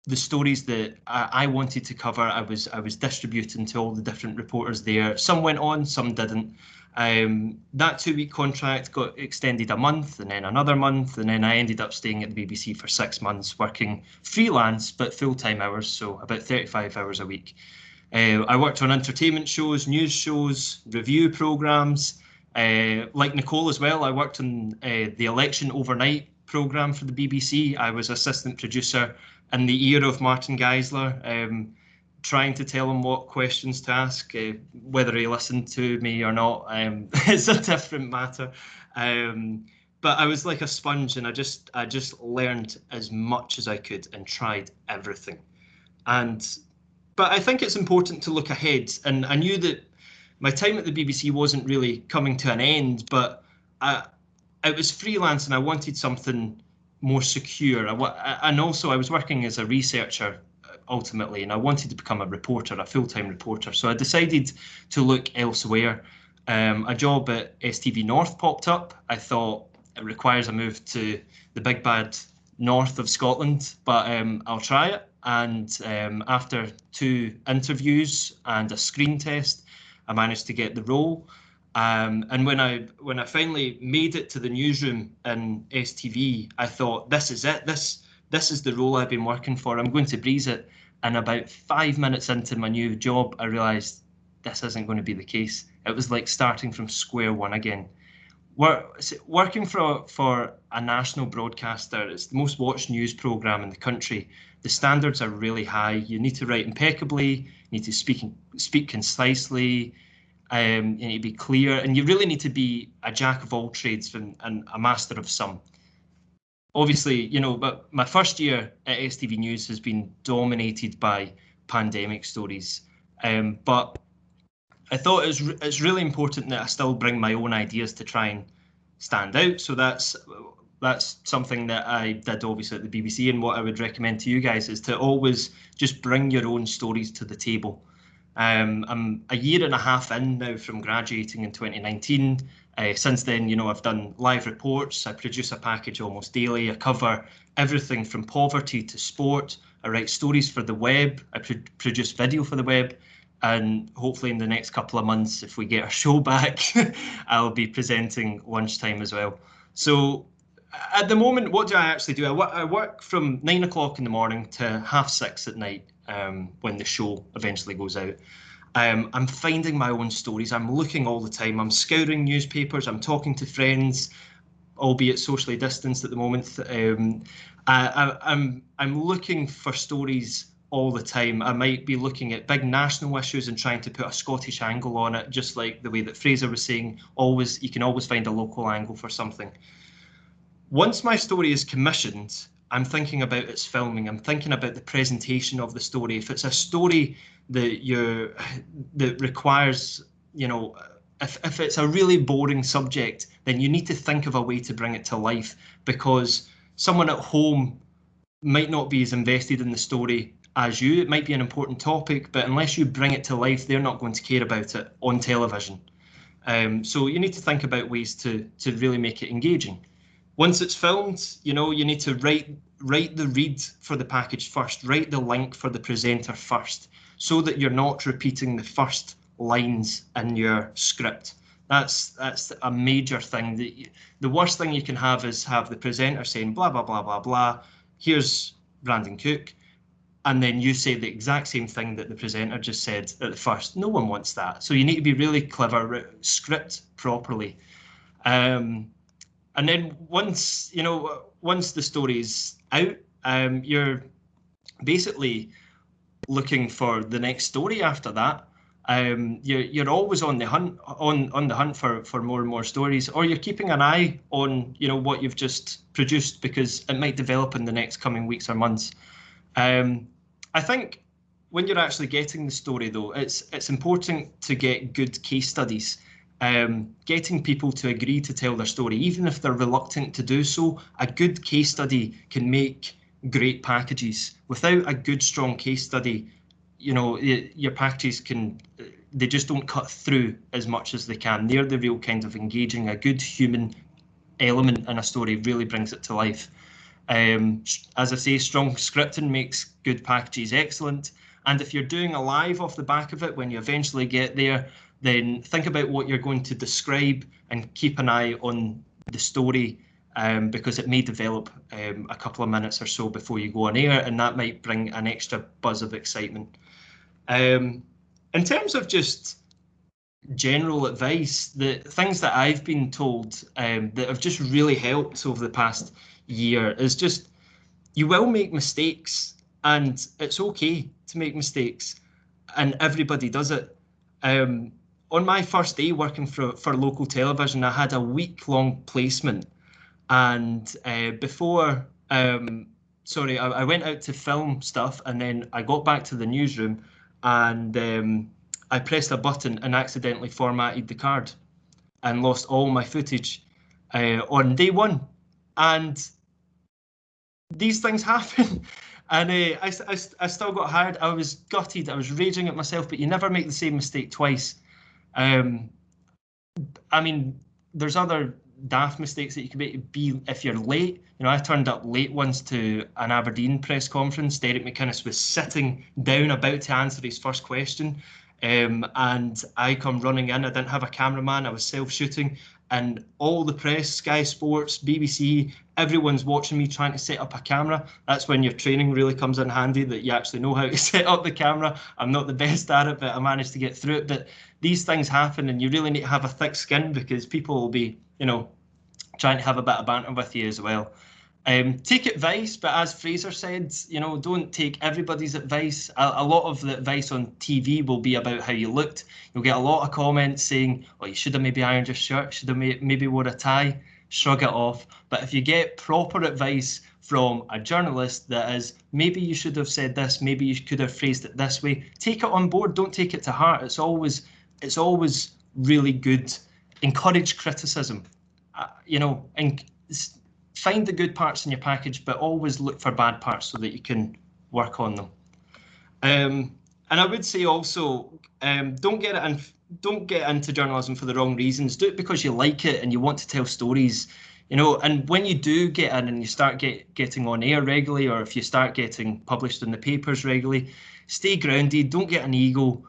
the stories that I wanted to cover. I was distributing to all the different reporters there. Some went on, some didn't. That 2-week contract got extended a month, and then another month, and then I ended up staying at the BBC for 6 months, working freelance but full-time hours, so about 35 hours a week. I worked on entertainment shows, news shows, review programmes. Like Nicole as well, I worked on the election overnight programme for the BBC. I was assistant producer in the ear of Martin Geisler, trying to tell him what questions to ask. Whether he listened to me or not is a different matter. But I was like a sponge, and I just learned as much as I could and tried everything. But I think it's important to look ahead, and I knew that my time at the BBC wasn't really coming to an end, but it was freelance and I wanted something more secure. And also I was working as a researcher ultimately, and I wanted to become a reporter, a full-time reporter. So I decided to look elsewhere. A job at STV North popped up. I thought it requires a move to the big bad north of Scotland, but I'll try it. And after 2 interviews and a screen test, I managed to get the role. And when I finally made it to the newsroom in STV, I thought, this is it. This is the role I've been working for. I'm going to breeze it. And about 5 minutes into my new job, I realised this isn't going to be the case. It was like starting from square one again. Working for a national broadcaster, it's the most watched news programme in the country. The standards are really high. You need to write impeccably, you need to speak concisely, you need to be clear, and you really need to be a jack of all trades and a master of some. Obviously, you know, but my first year at STV News has been dominated by pandemic stories. But I thought it's really important that I still bring my own ideas to try and stand out. So that's something that I did obviously at the BBC, and what I would recommend to you guys is to always just bring your own stories to the table. I'm a year and a half in now from graduating in 2019. Since then, you know, I've done live reports. I produce a package almost daily. I cover everything from poverty to sport. I write stories for the web. I produce video for the web. And hopefully in the next couple of months, if we get our show back, I'll be presenting lunchtime as well. So at the moment, what do I actually do? I work from 9 o'clock in the morning to 6:30 at night when the show eventually goes out. I'm finding my own stories. I'm looking all the time. I'm scouring newspapers. I'm talking to friends, albeit socially distanced at the moment. I'm looking for stories all the time. I might be looking at big national issues and trying to put a Scottish angle on it, just like the way that Fraser was saying, you can always find a local angle for something. Once my story is commissioned, I'm thinking about its filming. I'm thinking about the presentation of the story. If it's a story that requires, you know, if it's a really boring subject, then you need to think of a way to bring it to life, because someone at home might not be as invested in the story as you. It might be an important topic, but unless you bring it to life, they're not going to care about it on television. So you need to think about ways to really make it engaging. Once it's filmed, you know, you need to write the read for the package first, write the link for the presenter first, so that you're not repeating the first lines in your script. That's a major thing. The worst thing you can have is have the presenter saying blah blah blah blah blah, here's Brandon Cook, and then you say the exact same thing that the presenter just said at the first. No one wants that. So you need to be really clever, script properly. And then once the story's out, you're basically looking for the next story after that. You're always on the hunt for more and more stories, or you're keeping an eye on, you know, what you've just produced, because it might develop in the next coming weeks or months. I think when you're actually getting the story, though, it's important to get good case studies. Getting people to agree to tell their story, even if they're reluctant to do so. A good case study can make great packages. Without a good, strong case study, you know, your packages they just don't cut through as much as they can. They're the real kind of engaging. A good human element in a story really brings it to life. As I say, strong scripting makes good packages excellent. And if you're doing a live off the back of it, when you eventually get there, then think about what you're going to describe and keep an eye on the story, because it may develop a couple of minutes or so before you go on air, and that might bring an extra buzz of excitement. In terms of just general advice, the things that I've been told that have just really helped over the past year is just, you will make mistakes, and it's okay to make mistakes, and everybody does it. On my first day working for local television, I had a week-long placement, and before, I went out to film stuff, and then I got back to the newsroom, and I pressed a button and accidentally formatted the card and lost all my footage on day one. And these things happen. And I still got hired. I was gutted. I was raging at myself, but you never make the same mistake twice. I mean, there's other daft mistakes that you can make. If you're late. You know, I turned up late once to an Aberdeen press conference. Derek McInnes was sitting down about to answer his first question. And I come running in. I didn't have a cameraman. I was self-shooting. And all the press, Sky Sports, BBC, everyone's watching me trying to set up a camera. That's when your training really comes in handy, that you actually know how to set up the camera. I'm not the best at it, but I managed to get through it. But these things happen, and you really need to have a thick skin, because people will be, you know, trying to have a bit of banter with you as well. Take advice, but as Fraser said, you know, don't take everybody's advice. A lot of the advice on TV will be about how you looked. You'll get a lot of comments saying, oh, you should have maybe ironed your shirt, should have maybe wore a tie. Shrug it off. But if you get proper advice from a journalist that is, maybe you should have said this, maybe you could have phrased it this way, take it on board. Don't take it to heart. It's always really good. Encourage criticism. You know, and find the good parts in your package, but always look for bad parts so that you can work on them. And I would say also, don't get into journalism for the wrong reasons. Do it because you like it and you want to tell stories, you know. And when you do get in and you start getting on air regularly, or if you start getting published in the papers regularly, stay grounded. Don't get an ego.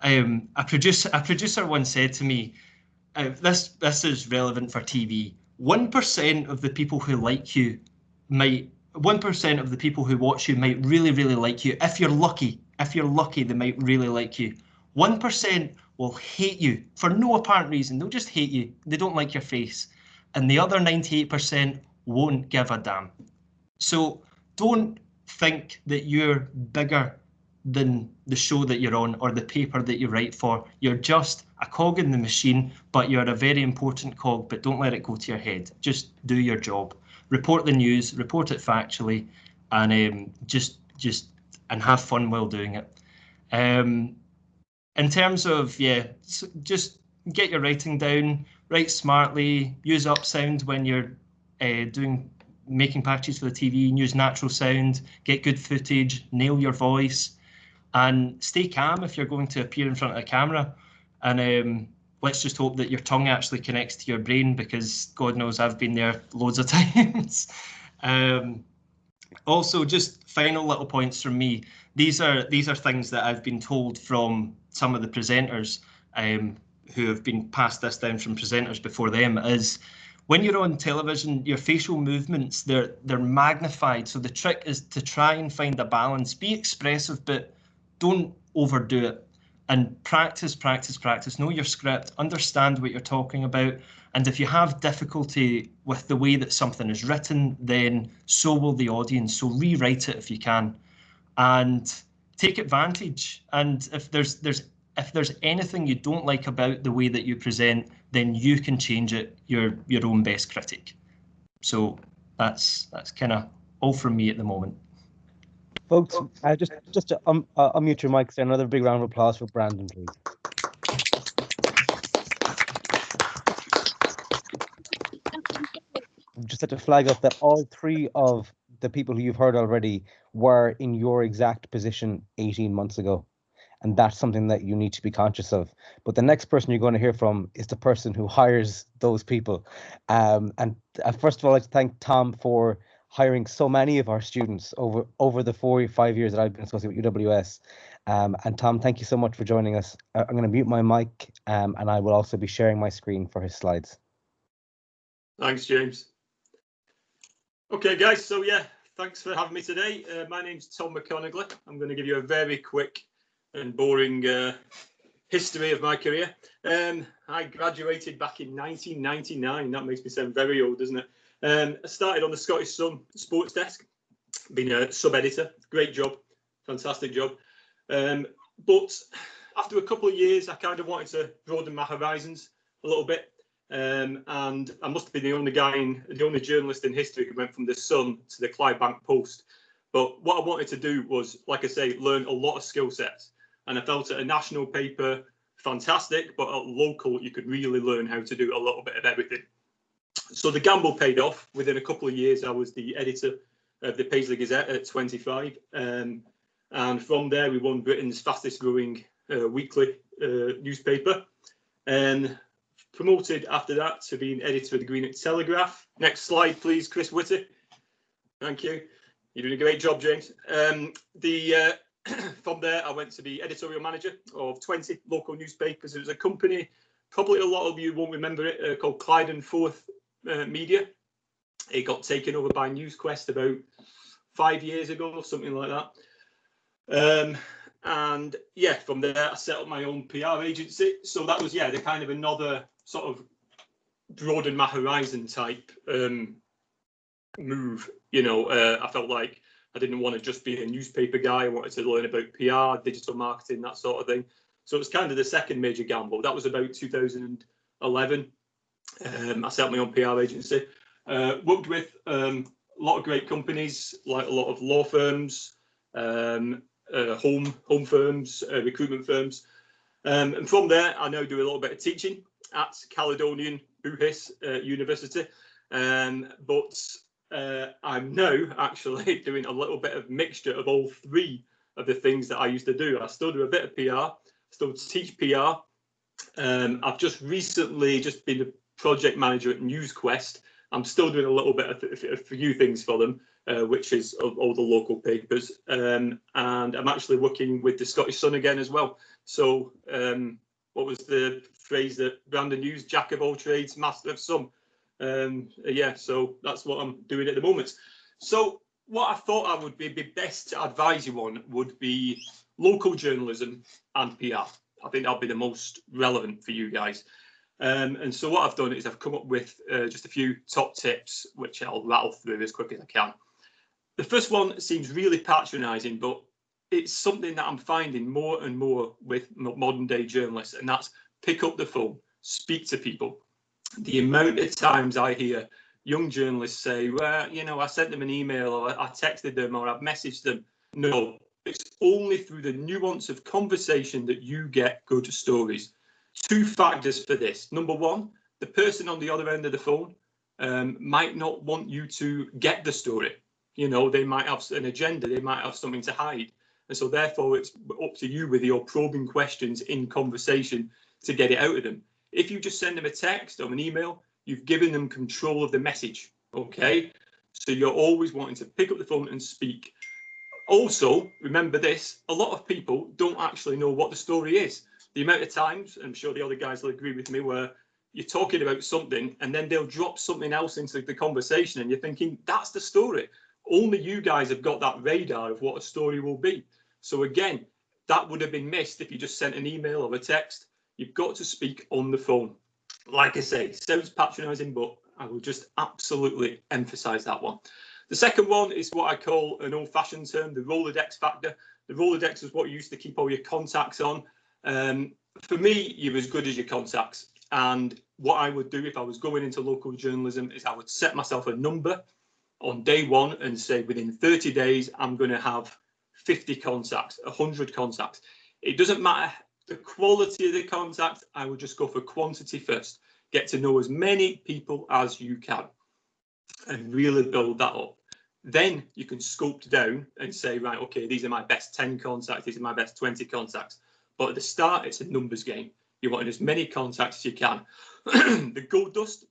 A producer once said to me, this is relevant for TV. 1% of the people who like you 1% of the people who watch you might really, really like you. If you're lucky, they might really like you. 1% will hate you for no apparent reason. They'll just hate you. They don't like your face. And the other 98% won't give a damn. So don't think that you're bigger than the show that you're on or the paper that you write for. You're just a cog in the machine, but you're a very important cog, but don't let it go to your head. Just do your job. Report the news, report it factually, and just have fun while doing it. In terms of, just get your writing down, write smartly, use upsound when you're making patches for the TV, and use natural sound, get good footage, nail your voice, and stay calm if you're going to appear in front of a camera. And let's just hope that your tongue actually connects to your brain, because God knows I've been there loads of times. Also, just final little points from me. These are things that I've been told from some of the presenters who have been passed this down from presenters before them, is when you're on television, your facial movements, they're magnified. So the trick is to try and find a balance. Be expressive, but don't overdo it. And practice. Know your script, understand what you're talking about. And if you have difficulty with the way that something is written, then so will the audience. So rewrite it if you can, and take advantage. And if there's anything you don't like about the way that you present, then you can change it. You're your own best critic. So that's kind of all from me at the moment. Folks, just to unmute your mics there. Another big round of applause for Brandon, please. Just had to flag up that all three of the people who you've heard already were in your exact position 18 months ago. And that's something that you need to be conscious of. But the next person you're going to hear from is the person who hires those people. And first of all, I'd like to thank Tom for hiring so many of our students over the 4 or 5 years that I've been associated with UWS. And Tom, thank you so much for joining us. I'm going to mute my mic, and I will also be sharing my screen for his slides. Thanks, James. Okay, guys, so thanks for having me today. My name's Tom McConigley. I'm going to give you a very quick and boring history of my career. I graduated back in 1999. That makes me sound very old, doesn't it? I started on the Scottish Sun sports desk, been a sub-editor. Great job, fantastic job. But after a couple of years, I kind of wanted to broaden my horizons a little bit. And I must have been the only journalist in history who went from the Sun to the Clydebank Post. But what I wanted to do was, like I say, learn a lot of skill sets. And I felt at a national paper, fantastic, but at local, you could really learn how to do a little bit of everything. So the gamble paid off. Within a couple of years, I was the editor of the Paisley Gazette at 25. And from there, we won Britain's fastest growing weekly newspaper. And promoted after that to being editor of the Greenock Telegraph. Next slide, please, Chris Whitty. Thank you. You're doing a great job, James. From there, I went to be editorial manager of 20 local newspapers. It was a company, probably a lot of you won't remember it, called Clyde & Forth Media. It got taken over by NewsQuest about 5 years ago or something like that. And from there, I set up my own PR agency. So that was, the kind of another sort of broaden my horizon type move. I felt like I didn't want to just be a newspaper guy. I wanted to learn about PR, digital marketing, that sort of thing. So it was kind of the second major gamble. That was about 2011. I set up my own PR agency. Worked with a lot of great companies, like a lot of law firms, home firms, recruitment firms. And from there, I now do a little bit of teaching at Caledonian UHIS University. But I'm now actually doing a little bit of mixture of all three of the things that I used to do. I still do a bit of PR, still teach PR. I've just recently been a project manager at NewsQuest. I'm still doing a little bit of a few things for them, which is all the local papers. And I'm actually working with the Scottish Sun again as well. So what was the phrase that Brandon used? Jack of all trades, master of some. So that's what I'm doing at the moment. So what I thought I would be best to advise you on would be local journalism and PR. I think that'll be the most relevant for you guys. And so what I've done is I've come up with just a few top tips, which I'll rattle through as quick as I can. The first one seems really patronising, but it's something that I'm finding more and more with modern day journalists, and that's pick up the phone, speak to people. The amount of times I hear young journalists say, well, you know, I sent them an email, or I texted them, or I've messaged them. No, it's only through the nuance of conversation that you get good stories. 2 factors for this. Number one, the person on the other end of the phone might not want you to get the story. You know, they might have an agenda, they might have something to hide. And so therefore it's up to you with your probing questions in conversation to get it out of them. If you just send them a text or an email, you've given them control of the message, okay? So you're always wanting to pick up the phone and speak. Also, remember this, a lot of people don't actually know what the story is. The amount of times, I'm sure the other guys will agree with me, where you're talking about something and then they'll drop something else into the conversation and you're thinking, that's the story. Only you guys have got that radar of what a story will be. So again, that would have been missed if you just sent an email or a text. You've got to speak on the phone. Like I say, sounds patronising, but I will just absolutely emphasise that one. The second one is what I call an old-fashioned term, the Rolodex factor. The Rolodex is what you used to keep all your contacts on. For me, you're as good as your contacts. And what I would do if I was going into local journalism is I would set myself a number on day one and say within 30 days, I'm going to have 50 contacts, 100 contacts. It doesn't matter the quality of the contact, I would just go for quantity first. Get to know as many people as you can and really build that up. Then you can scope down and say, right, okay, these are my best 10 contacts, these are my best 20 contacts. But at the start, it's a numbers game. You want as many contacts as you can. The gold dust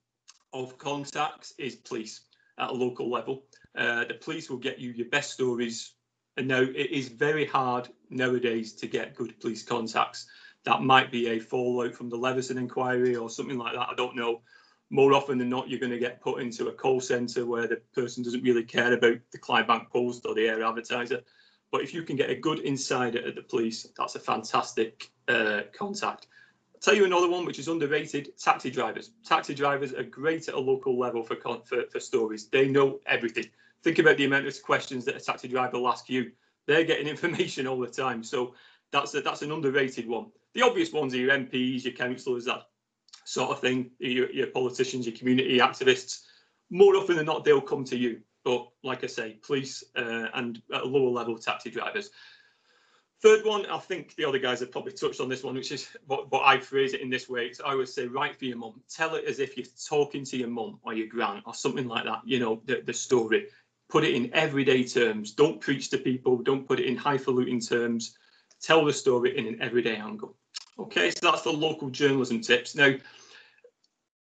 of contacts is police at a local level. The police will get you your best stories. And now it is very hard nowadays to get good police contacts. That might be a fallout from the Leveson inquiry or something like that. I don't know. More often than not, you're going to get put into a call centre where the person doesn't really care about the Clydebank Post or the Air Advertiser. But if you can get a good insider at the police, that's a fantastic contact. I'll tell you another one which is underrated, taxi drivers. Taxi drivers are great at a local level for stories. They know everything. Think about the amount of questions that a taxi driver will ask you. They're getting information all the time. So that's an underrated one. The obvious ones are your MPs, your councillors, that sort of thing, your politicians, your community activists. More often than not, they'll come to you. But like I say, police and at a lower level, taxi drivers. Third one, I think the other guys have probably touched on this one, which is what I phrase it in this way. So I always say, write for your mum. Tell it as if you're talking to your mum or your gran or something like that, you know, the story. Put it in everyday terms. Don't preach to people. Don't put it in highfalutin terms. Tell the story in an everyday angle. Okay, so that's the local journalism tips. Now,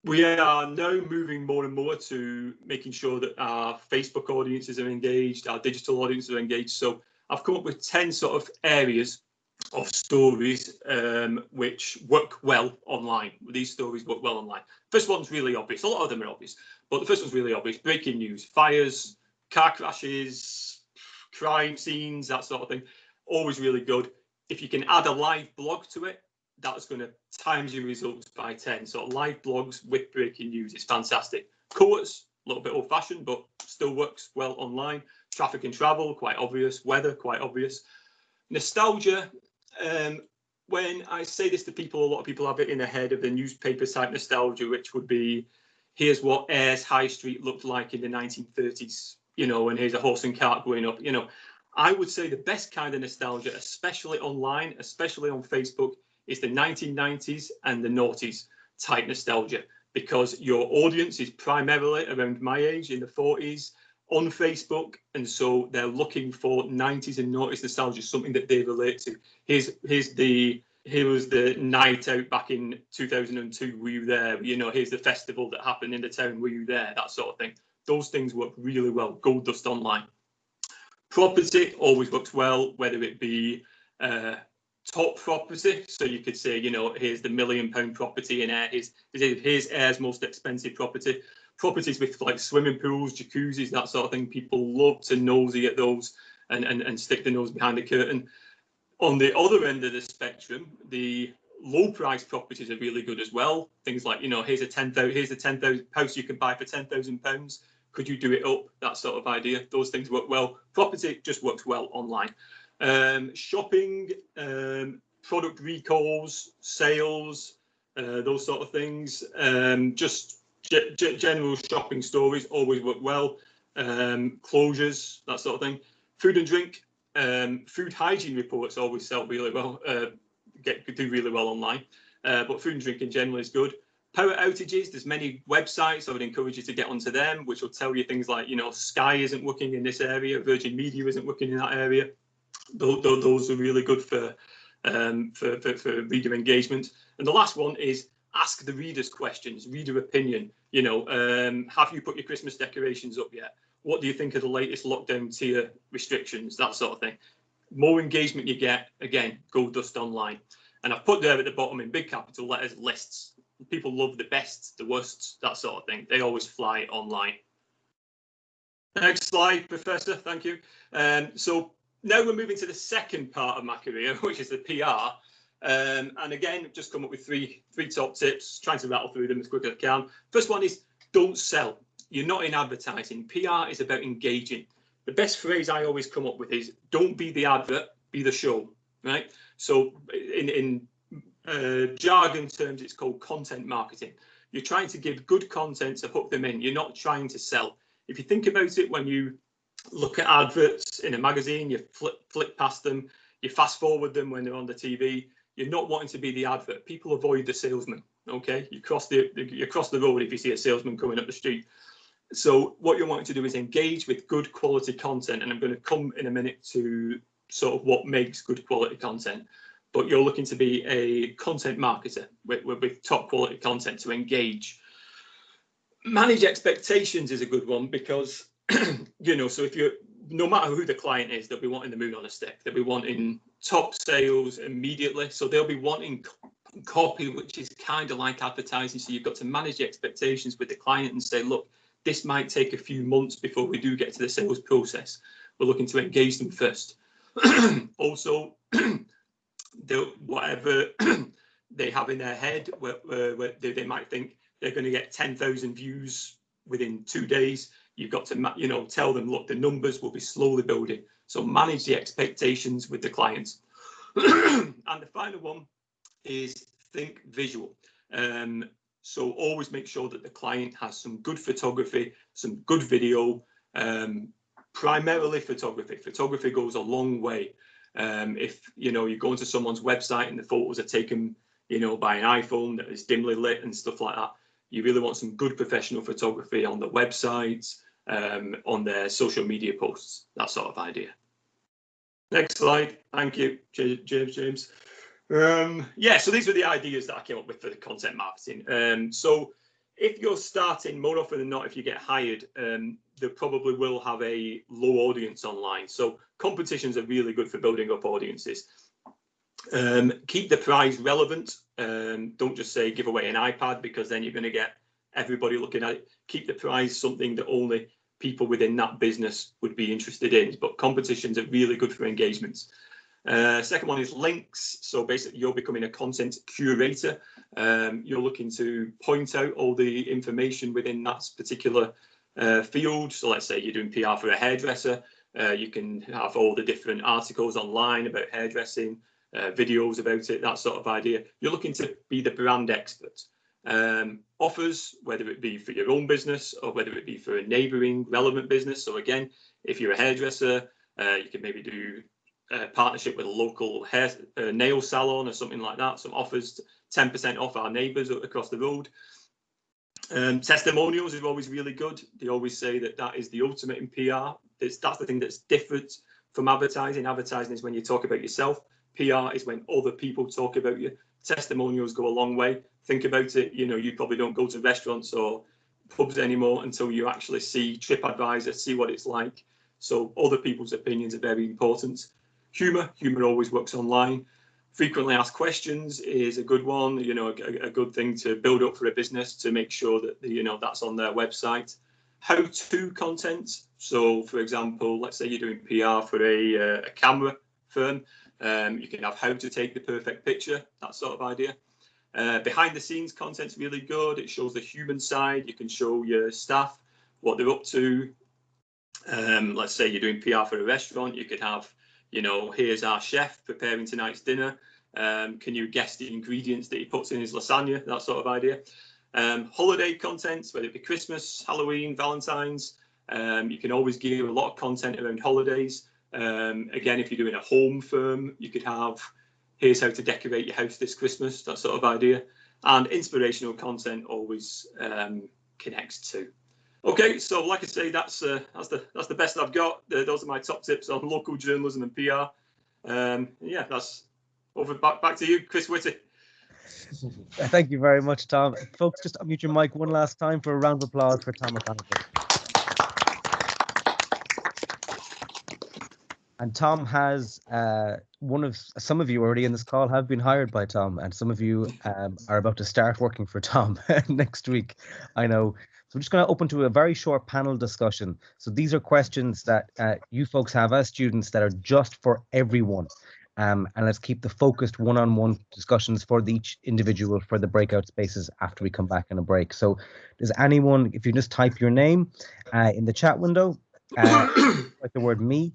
we are now moving more and more to making sure that our Facebook audiences are engaged, our digital audiences are engaged. So I've come up with 10 sort of areas of stories which work well online. These stories work well online. First one's really obvious. A lot of them are obvious, but the first one's really obvious. Breaking news, fires, car crashes, crime scenes, that sort of thing. Always really good. If you can add a live blog to it, that's going to times your results by 10. So live blogs with breaking news is fantastic. Quotes, a little bit old-fashioned, but still works well online. Traffic and travel, quite obvious. Weather, quite obvious. Nostalgia. When I say this to people, a lot of people have it in their head of the newspaper type nostalgia, which would be, here's what Ayres High Street looked like in the 1930s, you know, and here's a horse and cart going up, you know. I would say the best kind of nostalgia, especially online, especially on Facebook, is the 1990s and the noughties type nostalgia, because your audience is primarily around my age, in the 40s, on Facebook, and so they're looking for 90s and noughties nostalgia, something that they relate to. Here was the night out back in 2002, were you there? You know, here's the festival that happened in the town, were you there? That sort of thing. Those things work really well. Gold dust online. Property always works well, whether it be top property, so you could say, you know, here's the £1 million property in Ayres, here's Ayres' most expensive property. Properties with like swimming pools, jacuzzis, that sort of thing. People love to nosy at those and stick the nose behind the curtain. On the other end of the spectrum, the low price properties are really good as well. Things like, you know, here's a 10,000 house you can buy for £10,000. Could you do it up? That sort of idea. Those things work well. Property just works well online. Shopping, product recalls, sales, those sort of things. Just general shopping stories always work well. Closures, that sort of thing. Food and drink, food hygiene reports always sell really well, do really well online. But food and drink in general is good. Power outages, there's many websites. I would encourage you to get onto them, which will tell you things like, Sky isn't working in this area, Virgin Media isn't working in that area. Those are really good for reader engagement. And the last one is ask the readers questions, reader opinion. Have you put your Christmas decorations up yet? What do you think of the latest lockdown tier restrictions? That sort of thing. More engagement you get, again, go dust online. And I've put there at the bottom in big capital letters lists. People love the bests, the worsts, that sort of thing. They always fly online. Next slide, Professor. Thank you. So now we're moving to the second part of my career, which is the PR. And again, just come up with three top tips, trying to rattle through them as quick as I can. First one is don't sell. You're not in advertising. PR is about engaging. The best phrase I always come up with is don't be the advert, be the show, right? So in jargon terms, it's called content marketing. You're trying to give good content to hook them in. You're not trying to sell. If you think about it, when you look at adverts in a magazine, you flick past them, you fast forward them when they're on the TV. You're not wanting to be the advert. People avoid the salesman. Okay, you cross the road if you see a salesman coming up the street. So what you're wanting to do is engage with good quality content, and I'm going to come in a minute to sort of what makes good quality content. But you're looking to be a content marketer with top quality content to engage. Manage expectations is a good one because, so if you're, no matter who the client is, they'll be wanting the moon on a stick. They'll be wanting top sales immediately. So they'll be wanting copy, which is kind of like advertising. So you've got to manage the expectations with the client and say, look, this might take a few months before we do get to the sales process. We're looking to engage them first. Also, whatever they have in their head, where they might think they're going to get 10,000 views within 2 days. You've got to, tell them, look, the numbers will be slowly building. So manage the expectations with the clients. And the final one is think visual. So always make sure that the client has some good photography, some good video, primarily photography. Photography goes a long way. If you go into someone's website and the photos are taken, by an iPhone that is dimly lit and stuff like that, you really want some good professional photography on the websites, on their social media posts, that sort of idea. Next slide. Thank you, James. Yeah, so these were the ideas that I came up with for the content marketing. So if you're starting, more often than not, if you get hired, they probably will have a low audience online. So competitions are really good for building up audiences. Keep the prize relevant. Don't just say give away an iPad, because then you're going to get everybody looking at it. Keep the prize something that only people within that business would be interested in. But competitions are really good for engagements. Second one is links. So basically you're becoming a content curator. You're looking to point out all the information within that particular field. So let's say you're doing PR for a hairdresser. You can have all the different articles online about hairdressing, videos about it, that sort of idea. You're looking to be the brand expert. Offers, whether it be for your own business or whether it be for a neighbouring relevant business. So again, if you're a hairdresser, you can maybe do a partnership with a local nail salon or something like that. Some offers, 10% off our neighbours across the road. Testimonials is always really good. They always say that is the ultimate in PR. That's the thing that's different from advertising. Advertising is when you talk about yourself. PR is when other people talk about you. Testimonials go a long way. Think about it. You probably don't go to restaurants or pubs anymore until you actually see TripAdvisor, see what it's like. So other people's opinions are very important. Humor always works online. Frequently asked questions is a good one. A good thing to build up for a business to make sure that that's on their website. How-to content. So, for example, let's say you're doing PR for a camera firm. You can have how to take the perfect picture, that sort of idea. Behind the scenes content's really good. It shows the human side. You can show your staff what they're up to. Let's say you're doing PR for a restaurant. You could have, you know, here's our chef preparing tonight's dinner. Can you guess the ingredients that he puts in his lasagna? That sort of idea. Holiday content, whether it be Christmas, Halloween, Valentine's. You can always give a lot of content around holidays. Again, if you're doing a home firm, you could have, here's how to decorate your house this Christmas, that sort of idea. And inspirational content always connects to. Okay, so like I say, that's the best I've got. Those are my top tips on local journalism and PR. Yeah, that's over. Back to you, Chris Whitty. Thank you very much, Tom. Folks, just unmute your mic one last time for a round of applause for Tom McConigley. And Tom has some of you already in this call have been hired by Tom, and some of you are about to start working for Tom next week, I know. So we're just going to open to a very short panel discussion. So these are questions that you folks have as students that are just for everyone. And let's keep the focused one-on-one discussions for each individual for the breakout spaces after we come back in a break. So does anyone, if you just type your name in the chat window, write the word me,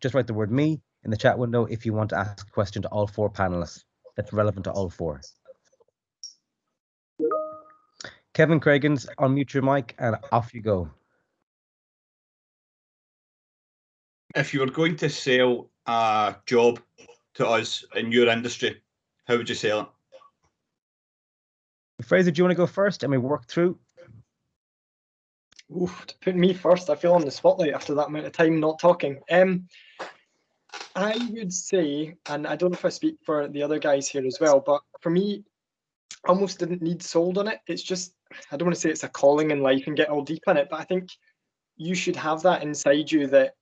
just write the word me in the chat window if you want to ask a question to all four panelists that's relevant to all four. Kevin Cragans, unmute your mic and off you go. If you were going to sell a job to us in your industry, how would you sell it? Fraser, do you want to go first and we work through? Oof, to put me first, I feel on the spotlight after that amount of time not talking. I would say, and I don't know if I speak for the other guys here as well, but for me, I almost didn't need sold on it. It's just, I don't want to say it's a calling in life and get all deep in it, but I think you should have that inside you, that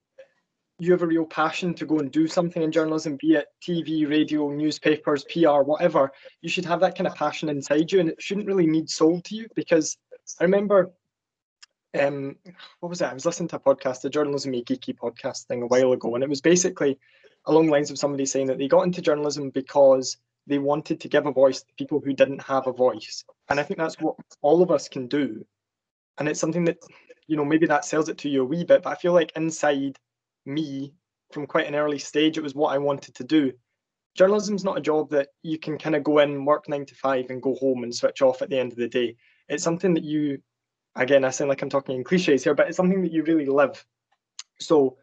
you have a real passion to go and do something in journalism, be it TV, radio, newspapers, PR, whatever. You should have that kind of passion inside you, and it shouldn't really need sold to you. Because I remember, what was it? I was listening to a podcast, the Journalism Made Geeky podcast thing a while ago, and it was basically along the lines of somebody saying that they got into journalism because they wanted to give a voice to people who didn't have a voice. And I think that's what all of us can do. And it's something that, you know, maybe that sells it to you a wee bit, but I feel like inside me, from quite an early stage, it was what I wanted to do. Journalism's not a job that you can kind of go in, work 9 to 5 and go home and switch off at the end of the day. It's something that you, again, I sound like I'm talking in cliches here, but it's something that you really live. So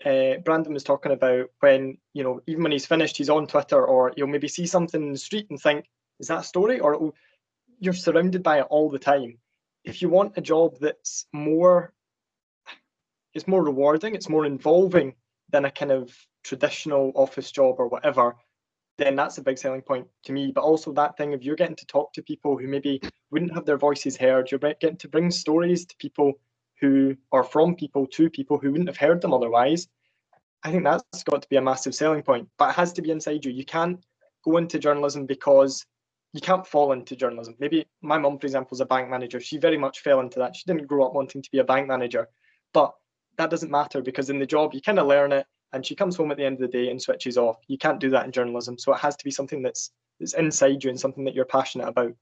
Brandon was talking about when, you know, even when he's finished, he's on Twitter, or you'll maybe see something in the street and think, is that a story? Or you're surrounded by it all the time. If you want a job that's more, it's more rewarding, it's more involving than a kind of traditional office job or whatever, then that's a big selling point to me. But also that thing of you're getting to talk to people who maybe wouldn't have their voices heard, you're getting to bring stories to people who are from people to people who wouldn't have heard them otherwise. I think that's got to be a massive selling point, but it has to be inside you. You can't go into journalism because you can't fall into journalism. Maybe my mum, for example, is a bank manager. She very much fell into that. She didn't grow up wanting to be a bank manager, but that doesn't matter because in the job, you kind of learn it, and she comes home at the end of the day and switches off. You can't do that in journalism. So it has to be something that's inside you and something that you're passionate about.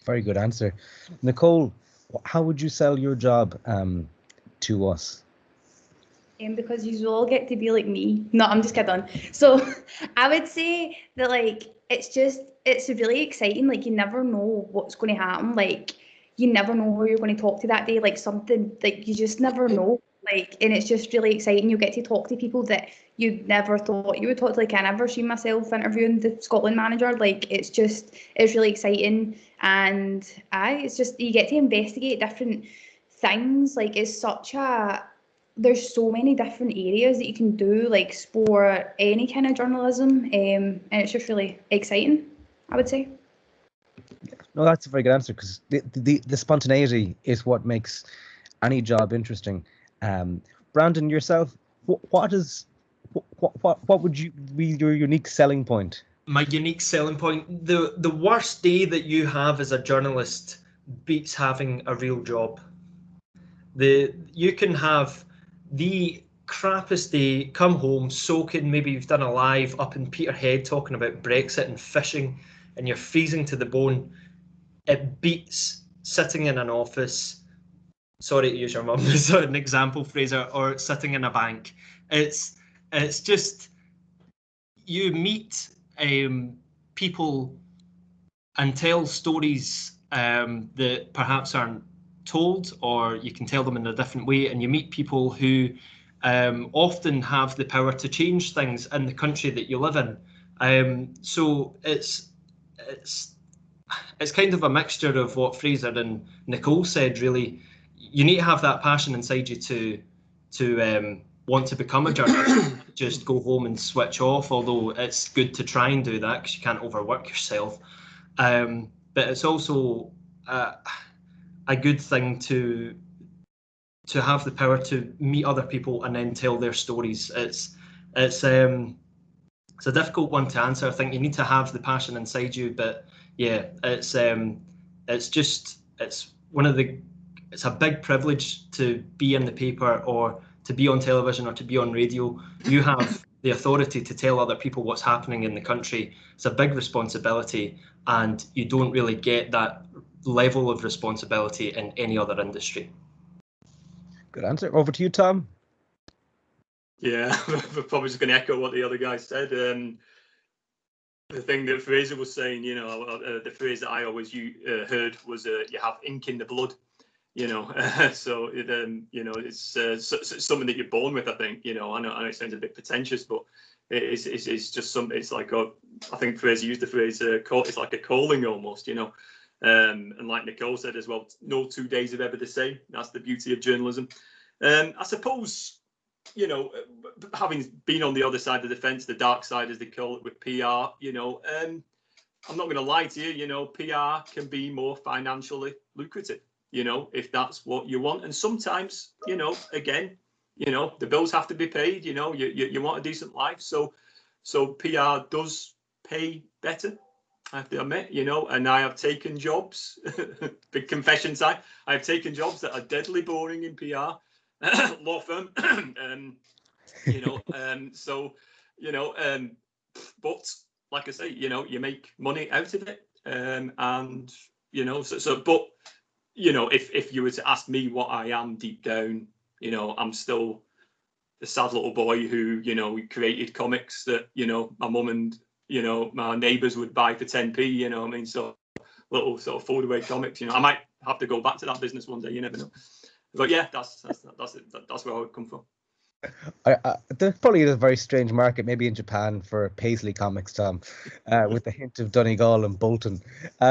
Very good answer. Nicole, how would you sell your job to us? Because you all get to be like me. No, I'm just kidding. So I would say that, like, it's really exciting. Like, you never know what's going to happen. Like, you never know who you're going to talk to that day. Like, something, like, you just never know. Like, and it's just really exciting. You get to talk to people that you never thought you would talk to. Like, I never seen myself interviewing the Scotland manager. Like, it's really exciting. And it's just, you get to investigate different things. Like, there's so many different areas that you can do, like sport, any kind of journalism, and it's just really exciting, I would say. No, that's a very good answer, because the spontaneity is what makes any job interesting. Brandon, yourself, what would you be your unique selling point? My unique selling point, the worst day that you have as a journalist beats having a real job. You can have the crappiest day, come home soaking, maybe you've done a live up in Peterhead talking about Brexit and fishing, and you're freezing to the bone. It beats sitting in an office, sorry to use your mum as an example, Fraser, or sitting in a bank. It's It's just you meet people and tell stories that perhaps aren't told, or you can tell them in a different way, and you meet people who often have the power to change things in the country that you live in. So it's kind of a mixture of what Fraser and Nicole said. Really, you need to have that passion inside you to want to become a journalist. Just go home and switch off. Although it's good to try and do that because you can't overwork yourself. But it's also a good thing to have the power to meet other people and then tell their stories. It's a difficult one to answer. I think you need to have the passion inside you, but yeah, it's a big privilege to be in the paper or to be on television or to be on radio. You have the authority to tell other people what's happening in the country. It's a big responsibility, and you don't really get that level of responsibility in any other industry. Good answer. Over to you, Tom. Yeah, we're probably just going to echo what the other guy said. The thing that Fraser was saying, the phrase that I always heard was, "You have ink in the blood," So it's something that you're born with. I think, I know it sounds a bit pretentious, but it's just something. It's like I think Fraser used the phrase, "It's like a calling almost," And like Nicole said as well, no 2 days are ever the same. That's the beauty of journalism. I suppose, having been on the other side of the fence, the dark side as they call it with PR, I'm not going to lie to you, PR can be more financially lucrative, if that's what you want. And sometimes, again, the bills have to be paid, you want a decent life. So PR does pay better, I have to admit, and I have taken jobs, big confession time, I have taken jobs that are deadly boring in PR, law firm, but like I say, you make money out of it, and but if you were to ask me what I am deep down, I'm still the sad little boy who created comics that my mum and my neighbours would buy for 10p. So little sort of foldaway comics. I might have to go back to that business one day. You never know. But yeah, that's where I would come from. There probably is a very strange market, maybe in Japan, for Paisley comics, Tom, with a hint of Donegal and Bolton.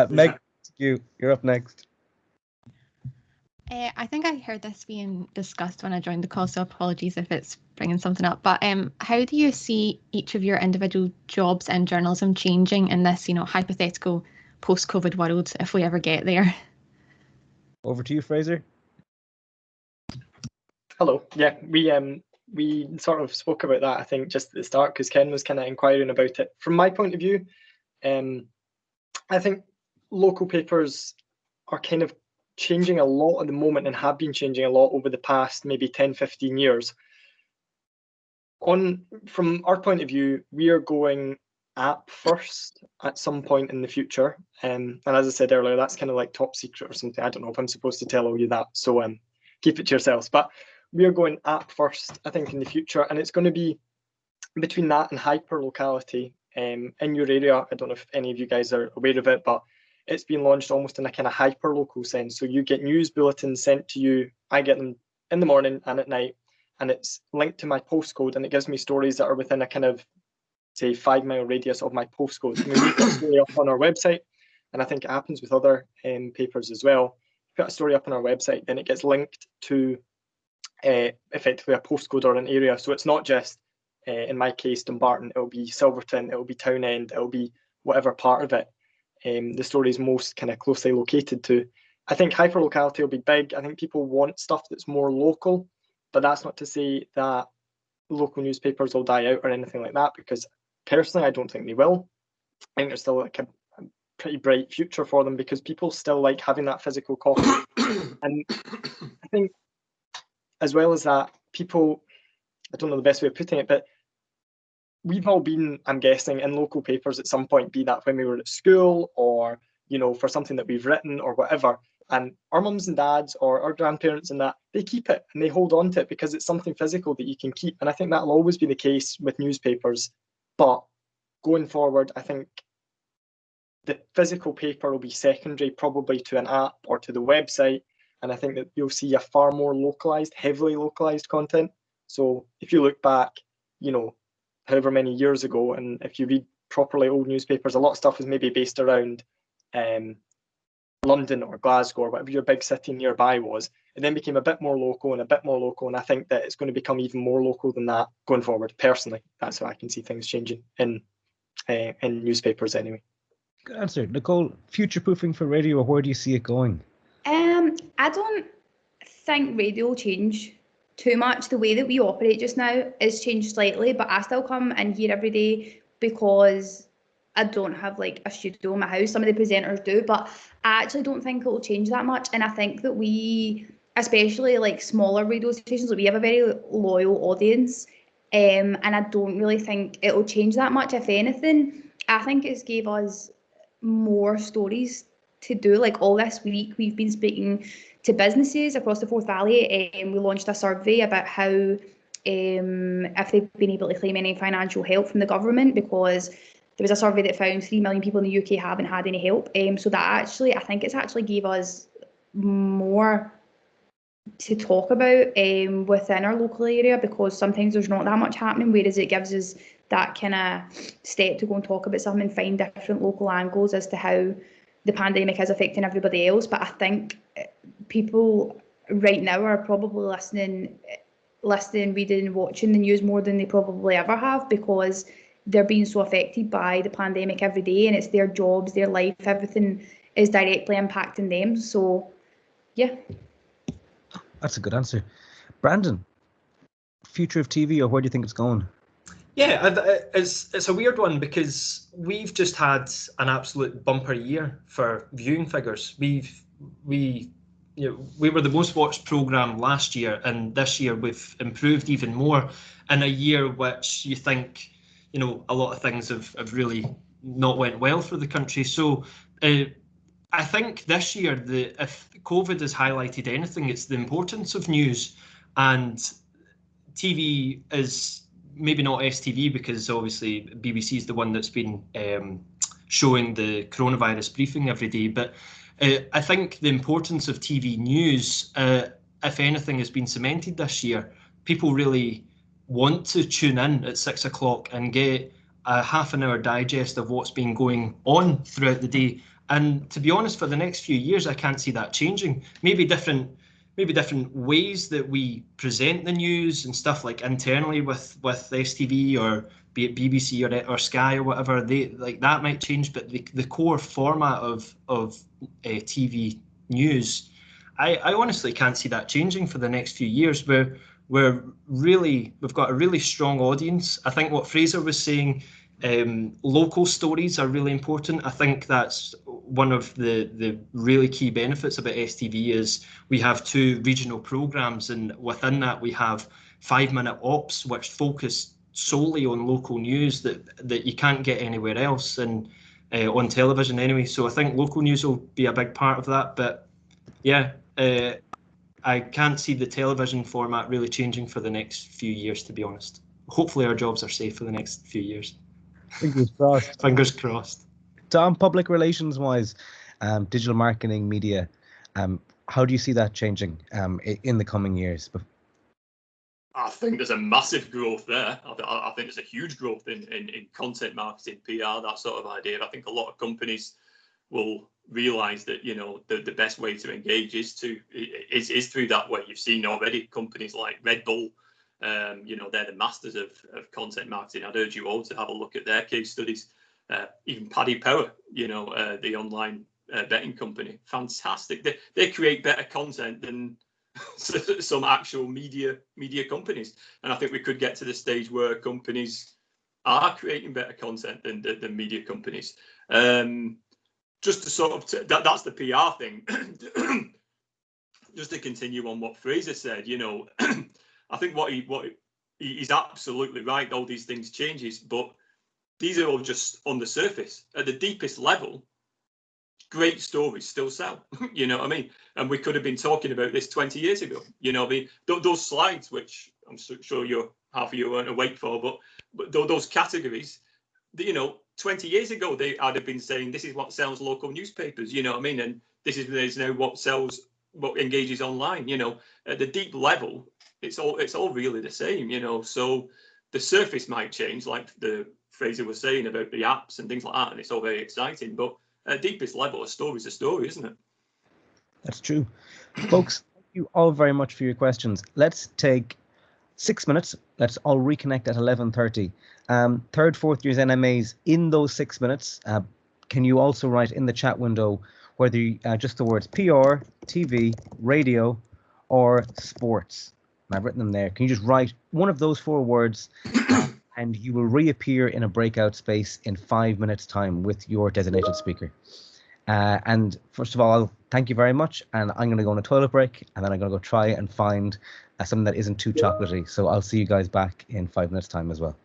Meg, you're up next. I think I heard this being discussed when I joined the call, so apologies if it's bringing something up. But how do you see each of your individual jobs in journalism changing in this, hypothetical post-COVID world, if we ever get there? Over to you, Fraser. Hello. Yeah, we sort of spoke about that, I think, just at the start, because Ken was kind of inquiring about it. From my point of view, I think local papers are kind of changing a lot at the moment and have been changing a lot over the past maybe 10, 15 years. From our point of view, we are going app first at some point in the future. And as I said earlier, that's kind of like top secret or something. I don't know if I'm supposed to tell all you that, so keep it to yourselves. But we are going app first, I think, in the future, and it's going to be between that and hyper locality in your area. I don't know if any of you guys are aware of it, but it's been launched almost in a kind of hyper local sense. So you get news bulletins sent to you. I get them in the morning and at night, and it's linked to my postcode, and it gives me stories that are within a kind of, say, 5-mile radius of my postcode. And we put a story up on our website, and I think it happens with other papers as well. Put a story up on our website, then it gets linked to effectively a postcode or an area. So it's not just, in my case, Dumbarton, it'll be Silverton, it'll be Townend, it'll be whatever part of it the story is most kind of closely located to. I think hyperlocality will be big. I think people want stuff that's more local, but that's not to say that local newspapers will die out or anything like that, because personally I don't think they will. I think there's still like a pretty bright future for them, because people still like having that physical copy. And I think as well as that, people, I don't know the best way of putting it, but we've all been, I'm guessing, in local papers at some point, be that when we were at school or, for something that we've written or whatever. And our mums and dads or our grandparents and that, they keep it and they hold on to it because it's something physical that you can keep. And I think that'll always be the case with newspapers. But going forward, I think the physical paper will be secondary probably to an app or to the website. And I think that you'll see a far more localized, heavily localized content. So if you look back, you know, however many years ago, and if you read properly old newspapers, a lot of stuff was maybe based around London or Glasgow or whatever your big city nearby was. It then became a bit more local and a bit more local. And I think that it's going to become even more local than that going forward. Personally, that's how I can see things changing in newspapers anyway. Good answer. Nicole, future-proofing for radio, or where do you see it going? I don't think radio will change too much. The way that we operate just now is changed slightly, but I still come in here every day because I don't have like a studio in my house. Some of the presenters do, but I actually don't think it will change that much. And I think that we, especially like smaller radio stations, we have a very loyal audience. And I don't really think it will change that much. If anything, I think it's gave us more stories to do. Like all this week, we've been speaking to businesses across the Forth Valley, and we launched a survey about how if they've been able to claim any financial help from the government, because there was a survey that found 3 million people in the UK haven't had any help. So that actually, I think it's actually gave us more to talk about within our local area, because sometimes there's not that much happening, whereas it gives us that kind of step to go and talk about something and find different local angles as to how the pandemic is affecting everybody else. But I think people right now are probably listening, reading, watching the news more than they probably ever have, because they're being so affected by the pandemic every day, and it's their jobs, their life, everything is directly impacting them. So, yeah. That's a good answer. Brandon, future of TV, or where do you think it's going? Yeah, it's a weird one, because we've just had an absolute bumper year for viewing figures. We were the most watched programme last year, and this year we've improved even more in a year which you think, you know, a lot of things have really not went well for the country. So I think this year, if COVID has highlighted anything, it's the importance of news. And TV is maybe not STV, because obviously BBC is the one that's been showing the coronavirus briefing every day. But I think the importance of TV news, if anything, has been cemented this year. People really want to tune in at 6 o'clock and get a half an hour digest of what's been going on throughout the day. And to be honest, for the next few years, I can't see that changing. Maybe different ways that we present the news and stuff, like internally with STV, or be it BBC or Sky or whatever, that might change. But the core format of TV news, I honestly can't see that changing for the next few years. We've got a really strong audience. I think what Fraser was saying, local stories are really important. I think that's one of the really key benefits about STV is we have 2 regional programmes, and within that we have 5-minute ops which focus solely on local news that you can't get anywhere else, and on television anyway. So I think local news will be a big part of that. But yeah, I can't see the television format really changing for the next few years, to be honest. Hopefully our jobs are safe for the next few years. Fingers crossed. Fingers crossed. Tom, public relations wise, digital marketing, media, how do you see that changing in the coming years? I think there's a massive growth there. I think there's a huge growth in content marketing, PR, that sort of idea. I think a lot of companies will realise that, you know, the best way to engage is through that way. You've seen already companies like Red Bull, you know, they're the masters of content marketing. I'd urge you all to have a look at their case studies. Even Paddy Power, you know, the online betting company, fantastic. They create better content than some actual media companies, and I think we could get to the stage where companies are creating better content than media companies. Just to sort of that's the PR thing. Just to continue on what Fraser said, you know, I think what he's absolutely right. All these things changes, but these are all just on the surface. At the deepest level, great stories still sell. You know what I mean? And we could have been talking about this 20 years ago. You know what I mean? Those slides, which I'm sure half of you weren't awake for, but those categories, you know, 20 years ago, I'd have been saying this is what sells local newspapers, you know what I mean? And this is now what engages online, you know. At the deep level, it's all really the same, you know. So the surface might change, like the Fraser was saying about the apps and things like that, and it's all very exciting. But at deepest level, a story's a story, isn't it? That's true. Folks, thank you all very much for your questions. Let's take 6 minutes. Let's all reconnect at 11:30. Third, fourth years NMAs, in those 6 minutes, can you also write in the chat window whether you, just the words PR, TV, radio, or sports? And I've written them there. Can you just write one of those 4 words and you will reappear in a breakout space in 5 minutes time with your designated speaker. And first of all, I'll thank you very much. And I'm going to go on a toilet break, and then I'm going to go try and find something that isn't too chocolatey. So I'll see you guys back in 5 minutes time as well.